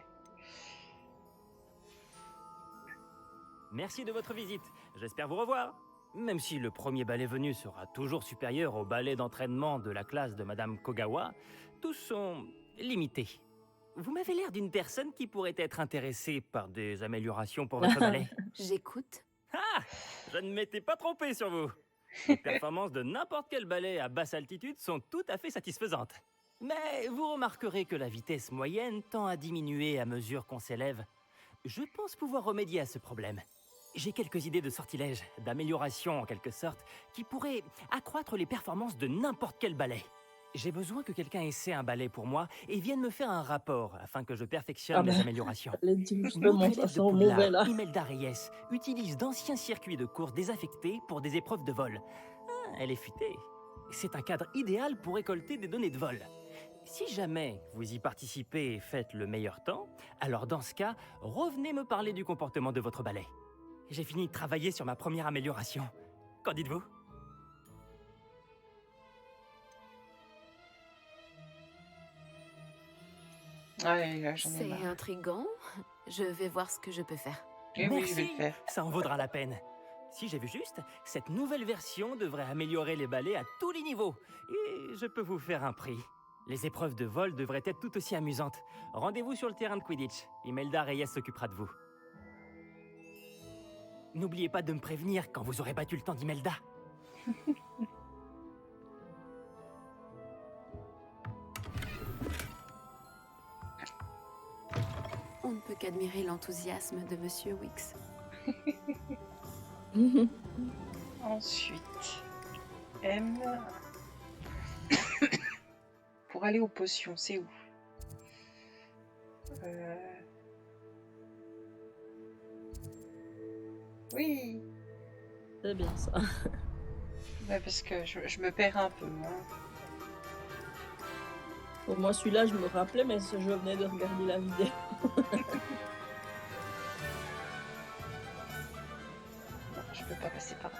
Merci de votre visite. J'espère vous revoir. Même si le premier balai venu sera toujours supérieur au balai d'entraînement de la classe de Madame Kogawa, tous sont limités. Vous m'avez l'air d'une personne qui pourrait être intéressée par des améliorations pour votre balai. J'écoute. Ah! Je ne m'étais pas trompé sur vous. Les performances de n'importe quel balai à basse altitude sont tout à fait satisfaisantes. Mais vous remarquerez que la vitesse moyenne tend à diminuer à mesure qu'on s'élève. Je pense pouvoir remédier à ce problème. J'ai quelques idées de sortilèges, d'amélioration en quelque sorte, qui pourraient accroître les performances de n'importe quel balai. J'ai besoin que quelqu'un essaie un balai pour moi et vienne me faire un rapport afin que je perfectionne les améliorations. Justement, Notre ça élève sent de mauvais Poudlard, là. Imelda Reyes, utilise d'anciens circuits de course désaffectés pour des épreuves de vol. Ah, elle est futée. C'est un cadre idéal pour récolter des données de vol. Si jamais vous y participez et faites le meilleur temps, alors dans ce cas, revenez me parler du comportement de votre balai. J'ai fini de travailler sur ma première amélioration. Qu'en dites-vous ? Ouais, là, j'en ai C'est marre. intriguant. Je vais voir ce que je peux faire. Oui, oui, je vais Merci, le faire. ça en vaudra la peine. Si j'ai vu juste, cette nouvelle version devrait améliorer les balais à tous les niveaux. Et je peux vous faire un prix. Les épreuves de vol devraient être tout aussi amusantes. Rendez-vous sur le terrain de Quidditch. Imelda Reyes s'occupera de vous. N'oubliez pas de me prévenir quand vous aurez battu le temps d'Imelda. On ne peut qu'admirer l'enthousiasme de Monsieur Wicks. Ensuite, M. Pour aller aux potions, c'est où? Oui. C'est bien ça. Ouais, parce que je me perds un peu, moi. Pour moi, celui-là, je me rappelais, mais je venais de regarder la vidéo. Non, je peux pas passer par là.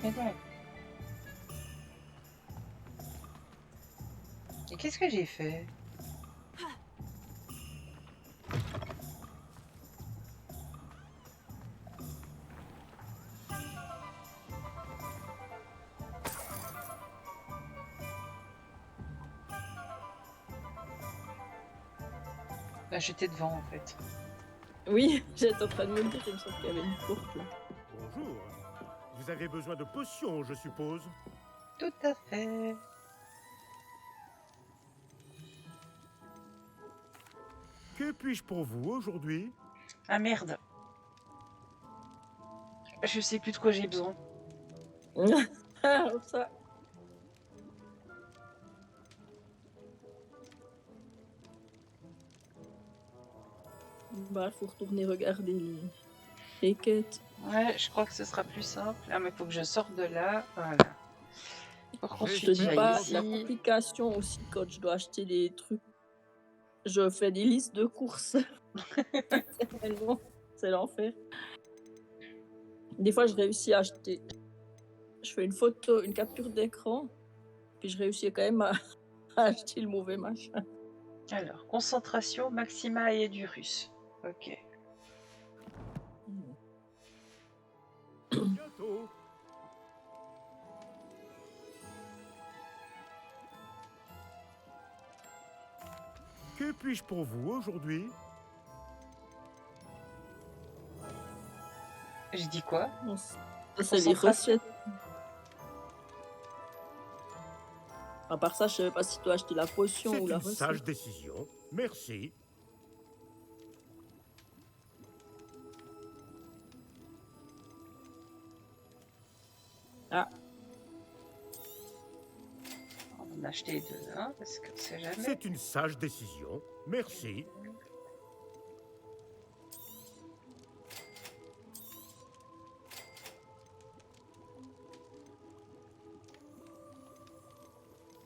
Mais non. Et qu'est-ce que j'ai fait? Bah, j'étais devant en fait. Oui, j'étais en train de me dire, il me semble qu'il y avait une porte là. Bonjour. Vous avez besoin de potions, je suppose? Tout à fait. Que puis-je pour vous aujourd'hui? Ah merde. Je sais plus de quoi j'ai besoin. Ça. Bah, faut retourner regarder les quêtes. Ouais, je crois que ce sera plus simple. Ah, mais faut que je sorte de là. Voilà. Je te dis pas la complication aussi quand je dois acheter des trucs. Je fais des listes de courses. C'est l'enfer. Des fois, je réussis à acheter. Je fais une photo, une capture d'écran, puis je réussis quand même à acheter le mauvais machin. Alors, concentration, maxima et du russe. Ok. Bientôt. Que puis-je pour vous aujourd'hui? J'ai dit quoi? C'est les recettes. À part ça, je savais pas si tu as acheté la potion ou la recette. C'est une sage décision. Merci. Ah. On va en acheter deux, hein, parce que c'est jamais. C'est une sage décision. Merci.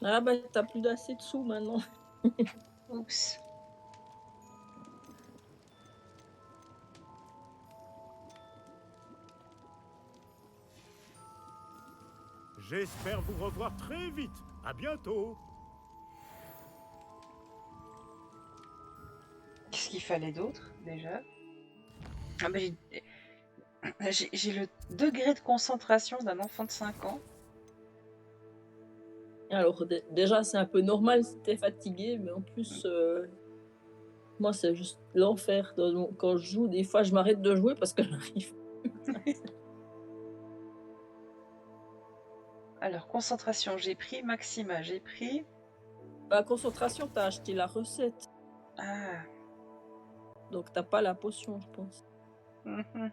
Ah bah t'as plus d'assez de sous maintenant. Oups. J'espère vous revoir très vite. À bientôt. Qu'est-ce qu'il fallait d'autre, déjà? Ah bah j'ai le degré de concentration d'un enfant de 5 ans. Alors déjà c'est un peu normal si t'es fatigué, mais en plus moi c'est juste l'enfer. Quand je joue, des fois je m'arrête de jouer parce que j'arrive. Alors concentration j'ai pris, maxima j'ai pris. Bah concentration t'as acheté la recette. Ah. Donc t'as pas la potion je pense. Mm-hmm.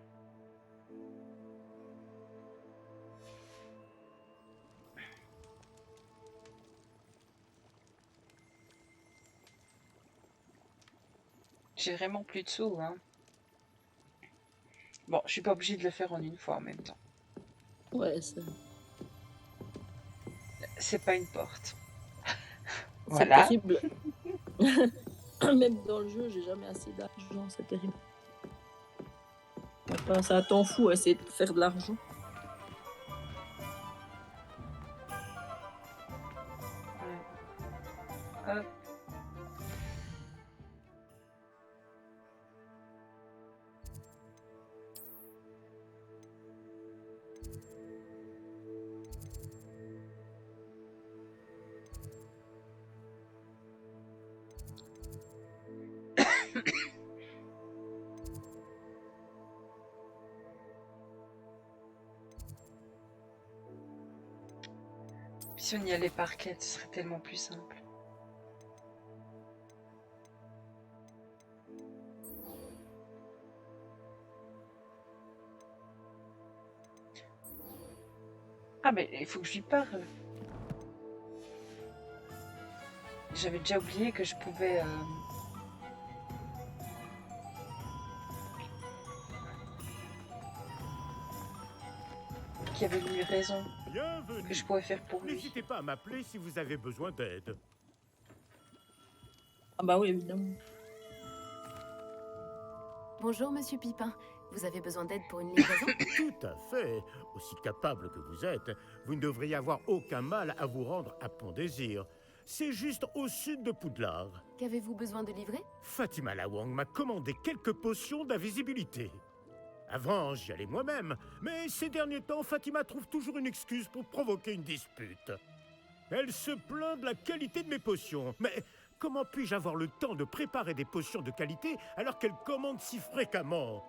J'ai vraiment plus de sous, hein. Bon, je suis pas obligée de le faire en une fois en même temps. Ouais, c'est... C'est pas une porte. C'est Voilà. terrible. Même dans le jeu, j'ai jamais assez d'argent, c'est terrible. Ça t'en fout, essayer de faire de l'argent. Hop. Si on y allait par quête, ce serait tellement plus simple. Ah, mais il faut que je lui parle. J'avais déjà oublié que je pouvais... qu'il y avait une livraison Bienvenue. que je pouvais faire pour lui. N'hésitez pas à m'appeler si vous avez besoin d'aide. Ah bah oui, évidemment. Bonjour, Monsieur Pipin. Vous avez besoin d'aide pour une livraison? Tout à fait. Aussi capable que vous êtes, vous ne devriez avoir aucun mal à vous rendre à Pont-Désir. C'est juste au sud de Poudlard. Qu'avez-vous besoin de livrer? Fatima Lawang m'a commandé quelques potions d'invisibilité. Avant, j'y allais moi-même, mais ces derniers temps, Fatima trouve toujours une excuse pour provoquer une dispute. Elle se plaint de la qualité de mes potions, mais comment puis-je avoir le temps de préparer des potions de qualité alors qu'elle commande si fréquemment?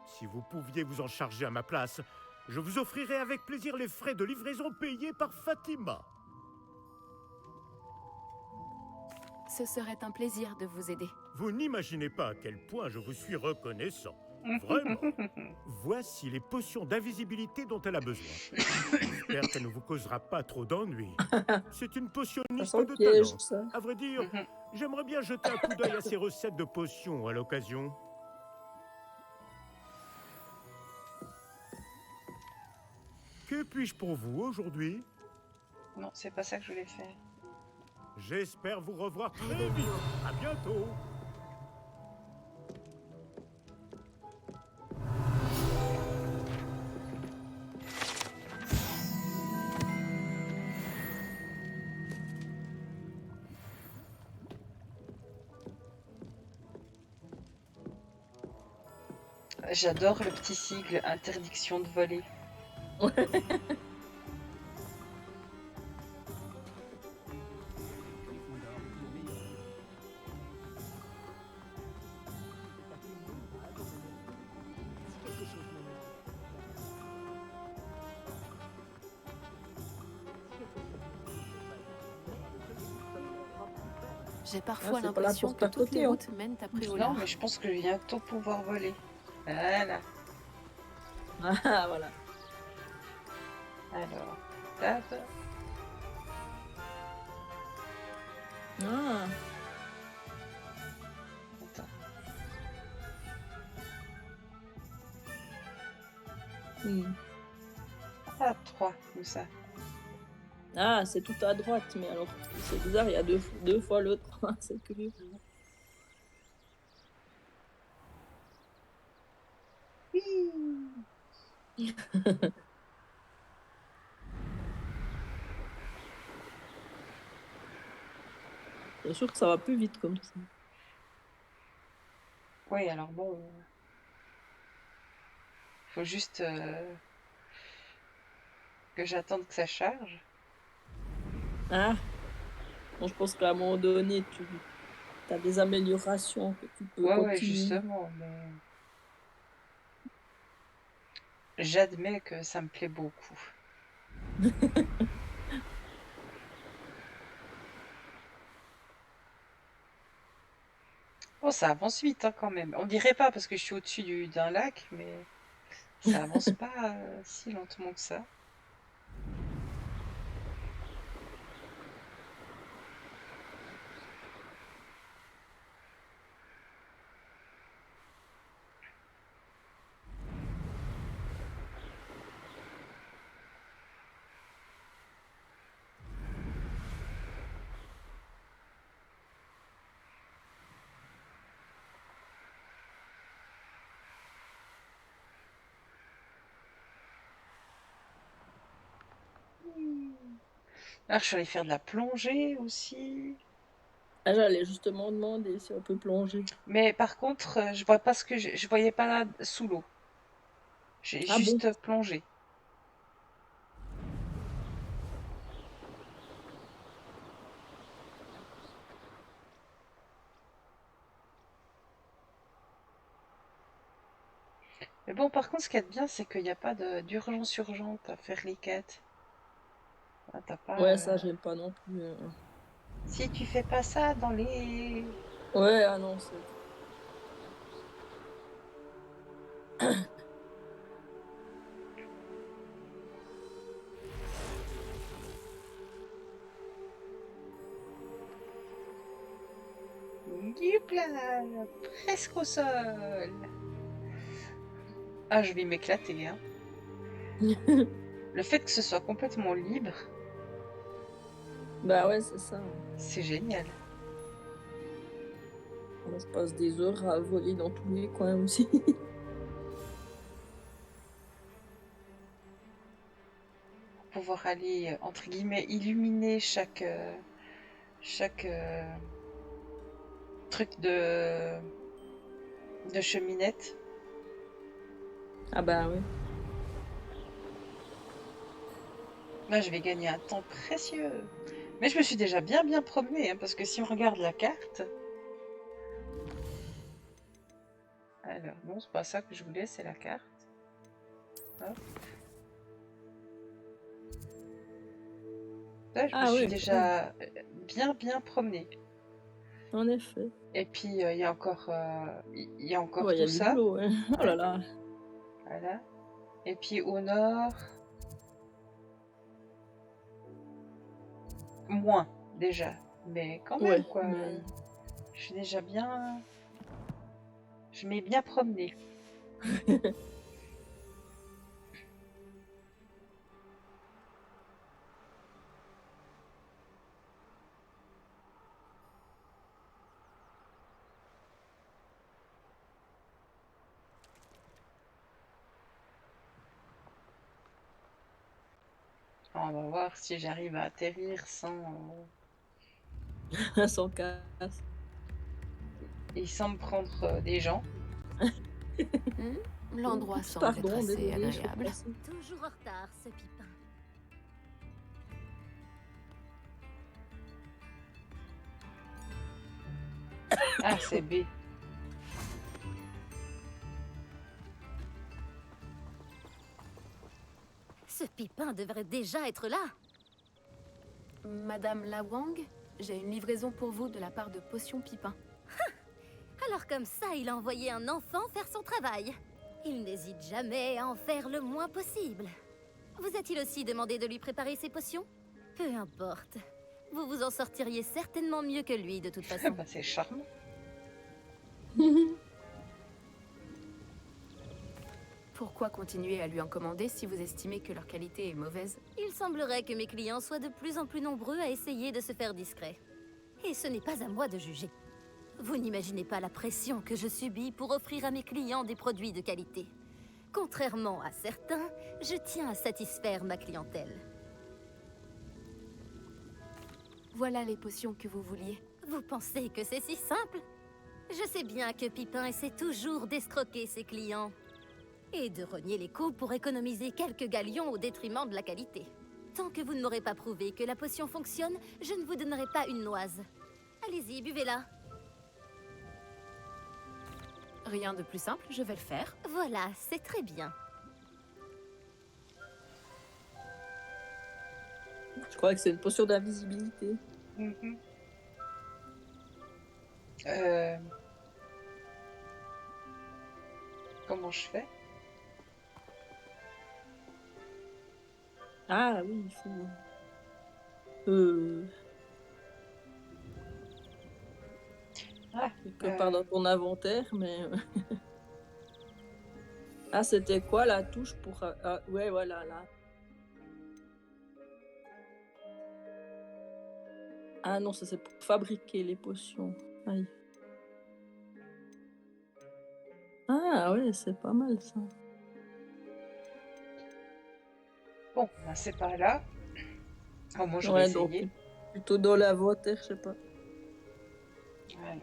Si vous pouviez vous en charger à ma place, je vous offrirais avec plaisir les frais de livraison payés par Fatima. Ce serait un plaisir de vous aider. Vous n'imaginez pas à quel point je vous suis reconnaissant. Vraiment. Voici les potions d'invisibilité dont elle a besoin. J'espère qu'elle ne vous causera pas trop d'ennuis. C'est une potionniste de piège, talent. ça. À vrai dire, j'aimerais bien jeter un coup d'œil à ses recettes de potions à l'occasion. Que puis-je pour vous aujourd'hui? Non, c'est pas ça que je voulais faire. J'espère vous revoir très vite. À bientôt. J'adore le petit sigle interdiction de voler. J'ai parfois c'est pas la l'impression porte que à toutes côté, les hein. routes mènent à Non, Préolard. mais je pense que je vais bientôt pouvoir voler. Voilà. Ah, voilà. Alors, tap. Ah. Attends. Ah, 3, comme ça. Ah, c'est tout à droite, mais alors, c'est bizarre, il y a deux fois l'autre. C'est curieux. C'est sûr que ça va plus vite comme ça. Oui, alors bon. Faut juste que j'attende que ça charge. Ah. Bon, je pense qu'à un moment donné, tu as des améliorations que tu peux Ouais, continuer. ouais, justement, mais j'admets que ça me plaît beaucoup. Oh, ça avance vite hein, quand même. On dirait pas parce que je suis au-dessus d'un lac, mais ça avance pas si lentement que ça. Alors, je suis allée faire de la plongée aussi. Ah, j'allais justement demander si on peut plonger. Mais par contre, je vois pas ce que je voyais pas là sous l'eau. J'ai Ah juste bon? plongé. Mais bon, par contre, ce qui est bien, c'est qu'il n'y a pas d'urgence urgente à faire les quêtes. Ah, t'as pas, Ouais, ça, j'aime pas non plus. Si tu fais pas ça dans les... Ouais, ah non, c'est... Hop là, presque au sol. Ah, je vais m'éclater, hein. Le fait que ce soit complètement libre, Bah ouais, c'est ça. c'est génial. On se passe des heures à voler dans tous les coins aussi. Pouvoir aller, entre guillemets, illuminer chaque truc de cheminette. Ah bah oui. Là, je vais gagner un temps précieux. Mais je me suis déjà bien promenée, hein, parce que si on regarde la carte... Alors, non, c'est pas ça que je voulais, c'est la carte. Hop. Là, je me suis déjà bien promenée. En effet. Et puis, il y a encore Ouais, y a tout du ça. boulot, ouais. Oh là là. Voilà. Et puis, au nord... Moins, déjà. Mais quand même, Ouais, quoi. mais- Je suis déjà bien... Je m'ai bien promenée. On va voir si j'arrive à atterrir sans... Sans casse. Et sans me prendre des gens. L'endroit semble Pardon, être assez désolée, je agréable. repasse. Toujours en retard, ce pipin. Ah, c'est B. Ce pipin devrait déjà être là. Madame Lawang, j'ai une livraison pour vous de la part de Potion Pipin. Alors comme ça, il a envoyé un enfant faire son travail. Il n'hésite jamais à en faire le moins possible. Vous a-t-il aussi demandé de lui préparer ses potions? Peu importe. Vous vous en sortiriez certainement mieux que lui, de toute façon. Bah, c'est charmant. Pourquoi continuer à lui en commander si vous estimez que leur qualité est mauvaise? Il semblerait que mes clients soient de plus en plus nombreux à essayer de se faire discret. Et ce n'est pas à moi de juger. Vous n'imaginez pas la pression que je subis pour offrir à mes clients des produits de qualité. Contrairement à certains, je tiens à satisfaire ma clientèle. Voilà les potions que vous vouliez. Vous pensez que c'est si simple? Je sais bien que Pipin essaie toujours d'escroquer ses clients. Et de renier les coûts pour économiser quelques galions au détriment de la qualité. Tant que vous ne m'aurez pas prouvé que la potion fonctionne, je ne vous donnerai pas une noise. Allez-y, buvez-la. Rien de plus simple, je vais le faire. Voilà, c'est très bien. Je crois que c'est une potion d'invisibilité. Comment je fais? Ah oui, il faut... quelque part dans ton inventaire, mais... Ah, c'était quoi la touche pour... Ah, ouais, voilà, là. Ah non, ça c'est pour fabriquer les potions. Aïe. Ah ouais, c'est pas mal ça. Bon, ben, c'est pas là. Oh, moi, je vais Ouais, donc, essayer. plutôt dans l'inventaire, je sais pas. Alors...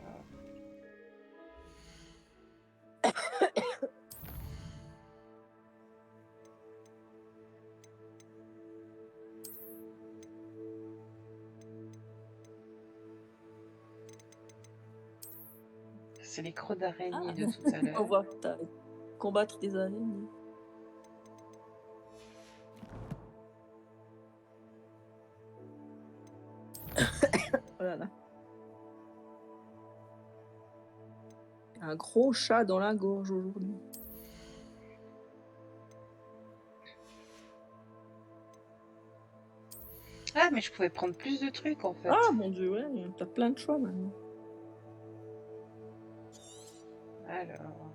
C'est les crocs d'araignée de tout à On l'heure. voit que t'as combattre des araignées. Voilà. Un gros chat dans la gorge aujourd'hui. Ah, mais je pouvais prendre plus de trucs en fait. Ah mon dieu, ouais, t'as plein de choix maintenant. Alors...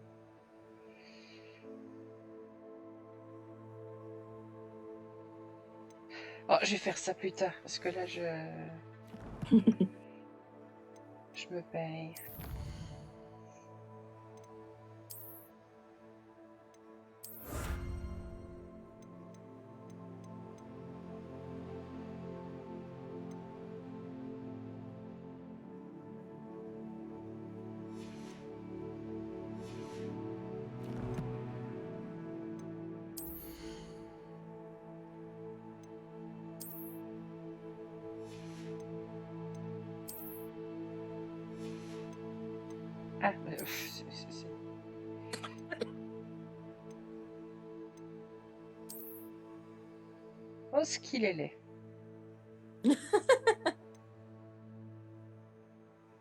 Oh, je vais faire ça plus tard, parce que là, je me paye. Ah, oh, ce qu'il est laid.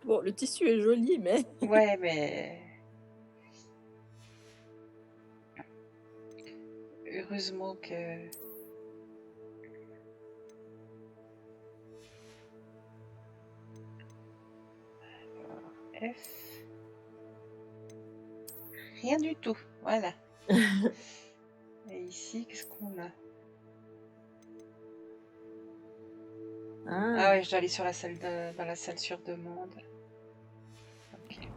Bon, le tissu est joli, mais... Ouais, mais... Heureusement que... Alors, F... Rien du tout, voilà. Et ici, qu'est-ce qu'on a? Ah ouais, je dois aller sur la salle dans la salle sur demande. Ok.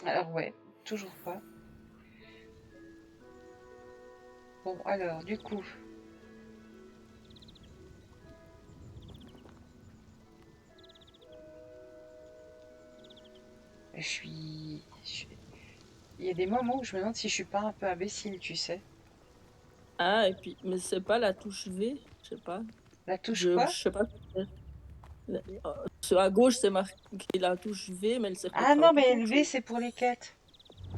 Alors ouais, toujours pas. Bon, alors, du coup... Il y a des moments où je me demande si je suis pas un peu imbécile, tu sais. Ah, et puis, mais c'est pas la touche V, je sais pas. La touche quoi? Je sais pas. Sur à gauche, c'est marqué la touche V, mais elle sert Ah non, mais le V, c'est pour les quêtes.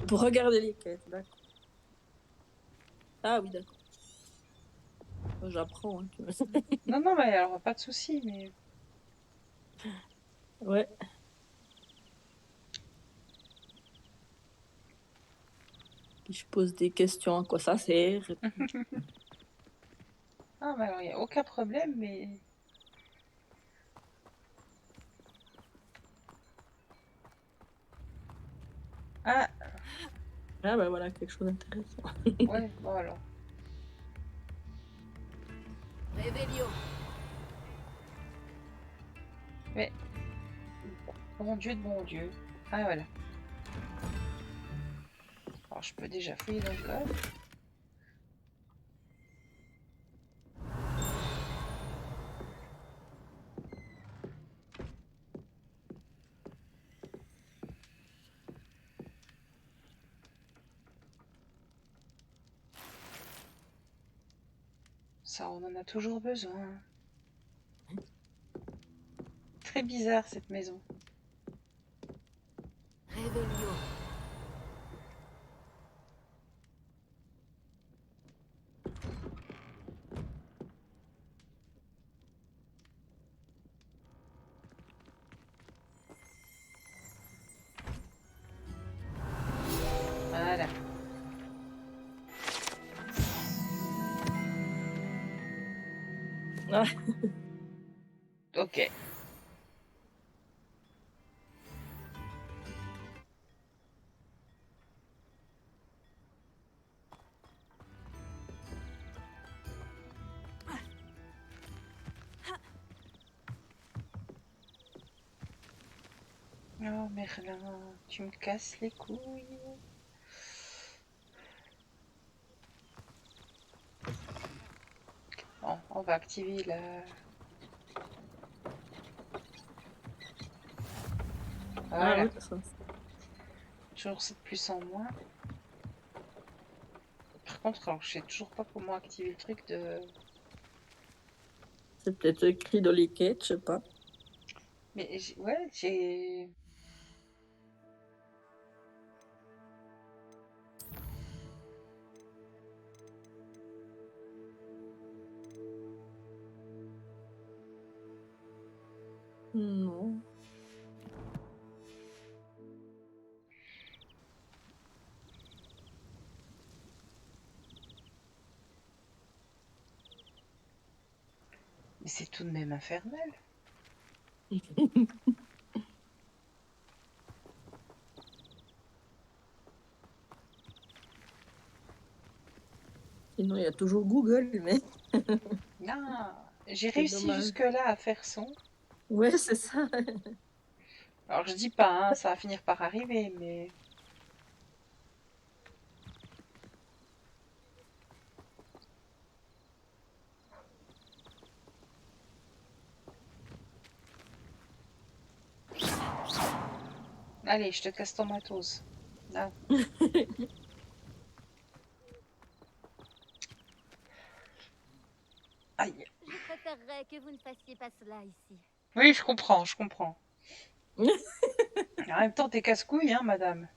Pour regarder les quêtes, d'accord. Ah oui, d'accord. J'apprends. Hein. Non, non, mais alors, pas de souci, mais... Ouais. Je pose des questions, à quoi ça sert. Ah, bah alors, il n'y a aucun problème, mais... Ah! Ah, bah voilà, quelque chose d'intéressant. Ouais, bon alors. Réveillon. Mais... Bon Dieu de bon Dieu. Ah, voilà. Alors, je peux déjà fouiller dans le coffre. Ça, on en a toujours besoin. Très bizarre, cette maison. Réveillon. Voilà. Ah. Ok. Oh Merlin, tu me casses les couilles. Bon, on va activer la... Voilà. Ah, oui, ça. Toujours 7 plus en moins. Par contre, alors, je sais toujours pas comment activer le truc de... C'est peut-être écrit dans les quêtes, je sais pas. Mais ouais, j'ai... Non. Mais c'est tout de même infernal. Sinon, il y a toujours Google, mais Non, j'ai c'est réussi dommage. jusque-là à faire son. Ouais, c'est ça. Alors je dis pas, hein, ça va finir par arriver, mais... Allez, je te casse ton matos. Là. Aïe. Je préférerais que vous ne fassiez pas cela ici. Oui, je comprends, je comprends. En même temps, t'es casse-couille, hein, madame.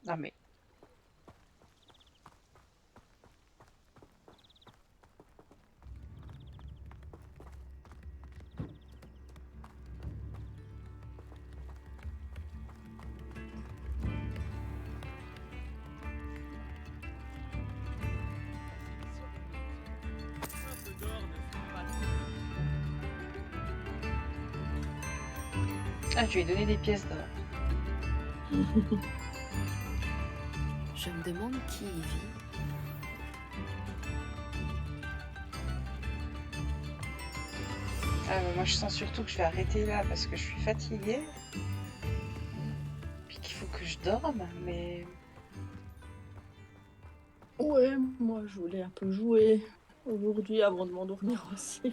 Non mais... Ah, je lui ai donné des pièces d'or. Je me demande qui y vit. Ah, moi, je sens surtout que je vais arrêter là parce que je suis fatiguée. Puis qu'il faut que je dorme, mais... Ouais, moi, je voulais un peu jouer aujourd'hui avant de m'endormir aussi.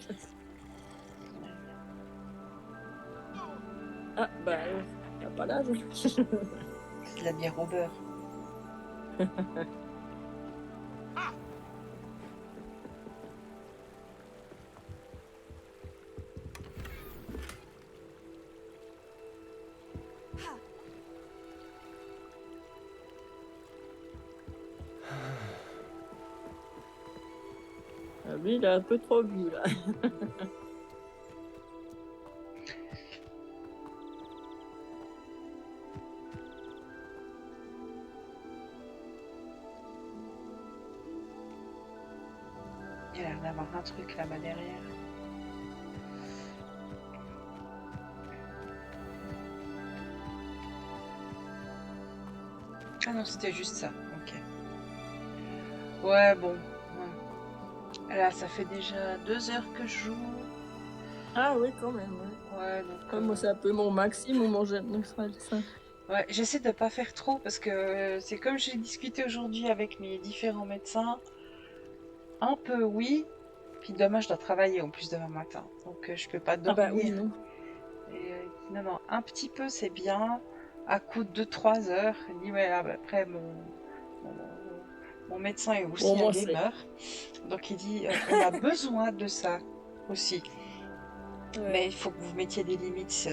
Ah, bah, t'as pas l'âge. C'est de la bière au beurre. Ah, lui, il a un peu trop bu, là. Il a l'air d'avoir un truc là-bas derrière. Ah non, c'était juste ça. Ok. Ouais, bon. Ouais. Là, ça fait déjà 2 heures que je joue. Ah oui, quand même. Ouais, Ouais, donc... moi, c'est un peu mon maximum en général. Ça. Ouais, j'essaie de pas faire trop parce que c'est comme j'ai discuté aujourd'hui avec mes différents médecins. Un peu oui, puis demain je dois travailler en plus demain matin, donc je peux pas Ah dormir. bah oui, non. Et, non, non, un petit peu c'est bien, à coup de 2-3 heures. Il dit ouais, après mon médecin est aussi Bon, un moi, gamer, donc il dit on a besoin de ça aussi. Ouais. Mais il faut que vous mettiez des limites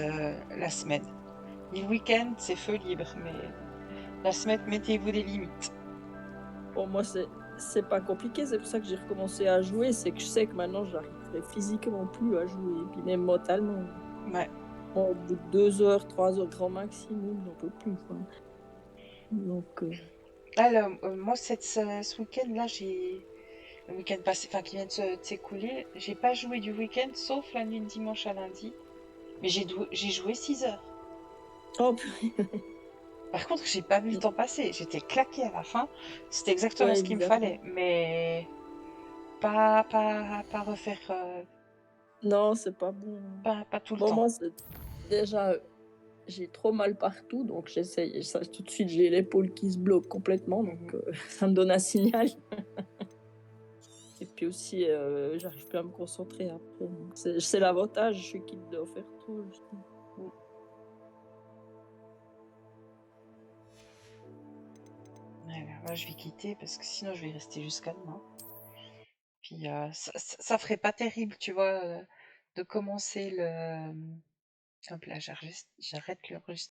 la semaine. Le week-end c'est feu libre, mais la semaine mettez-vous des limites. Pour moi, c'est pas compliqué, c'est pour ça que j'ai recommencé à jouer, c'est que je sais que maintenant j'arriverai physiquement plus à jouer, et puis même mentalement. Ouais. Bon, au bout de 2 heures, 3 heures grand maximum, j'en peux plus, quoi. Donc... Alors, moi ce week-end là j'ai... Le week-end passé, enfin qui vient de s'écouler, j'ai pas joué du week-end sauf la nuit de dimanche à lundi. Mais j'ai joué 6 heures. Oh purée. Par contre, j'ai pas vu le temps passer. J'étais claquée à la fin. C'était exactement ce qu'il me fallait. Mais pas refaire. Non, c'est pas bon. Pas tout le bon, temps. Moi, déjà, j'ai trop mal partout, donc j'essaye. Ça, tout de suite, j'ai l'épaule qui se bloque complètement, donc ça me donne un signal. Et puis aussi, j'arrive plus à me concentrer après. C'est l'avantage, je suis quitte de faire tout. Voilà, moi je vais quitter parce que sinon je vais rester jusqu'à demain. Puis ça ferait pas terrible, tu vois, de commencer le... Hop là, j'arrête l'enregistrement.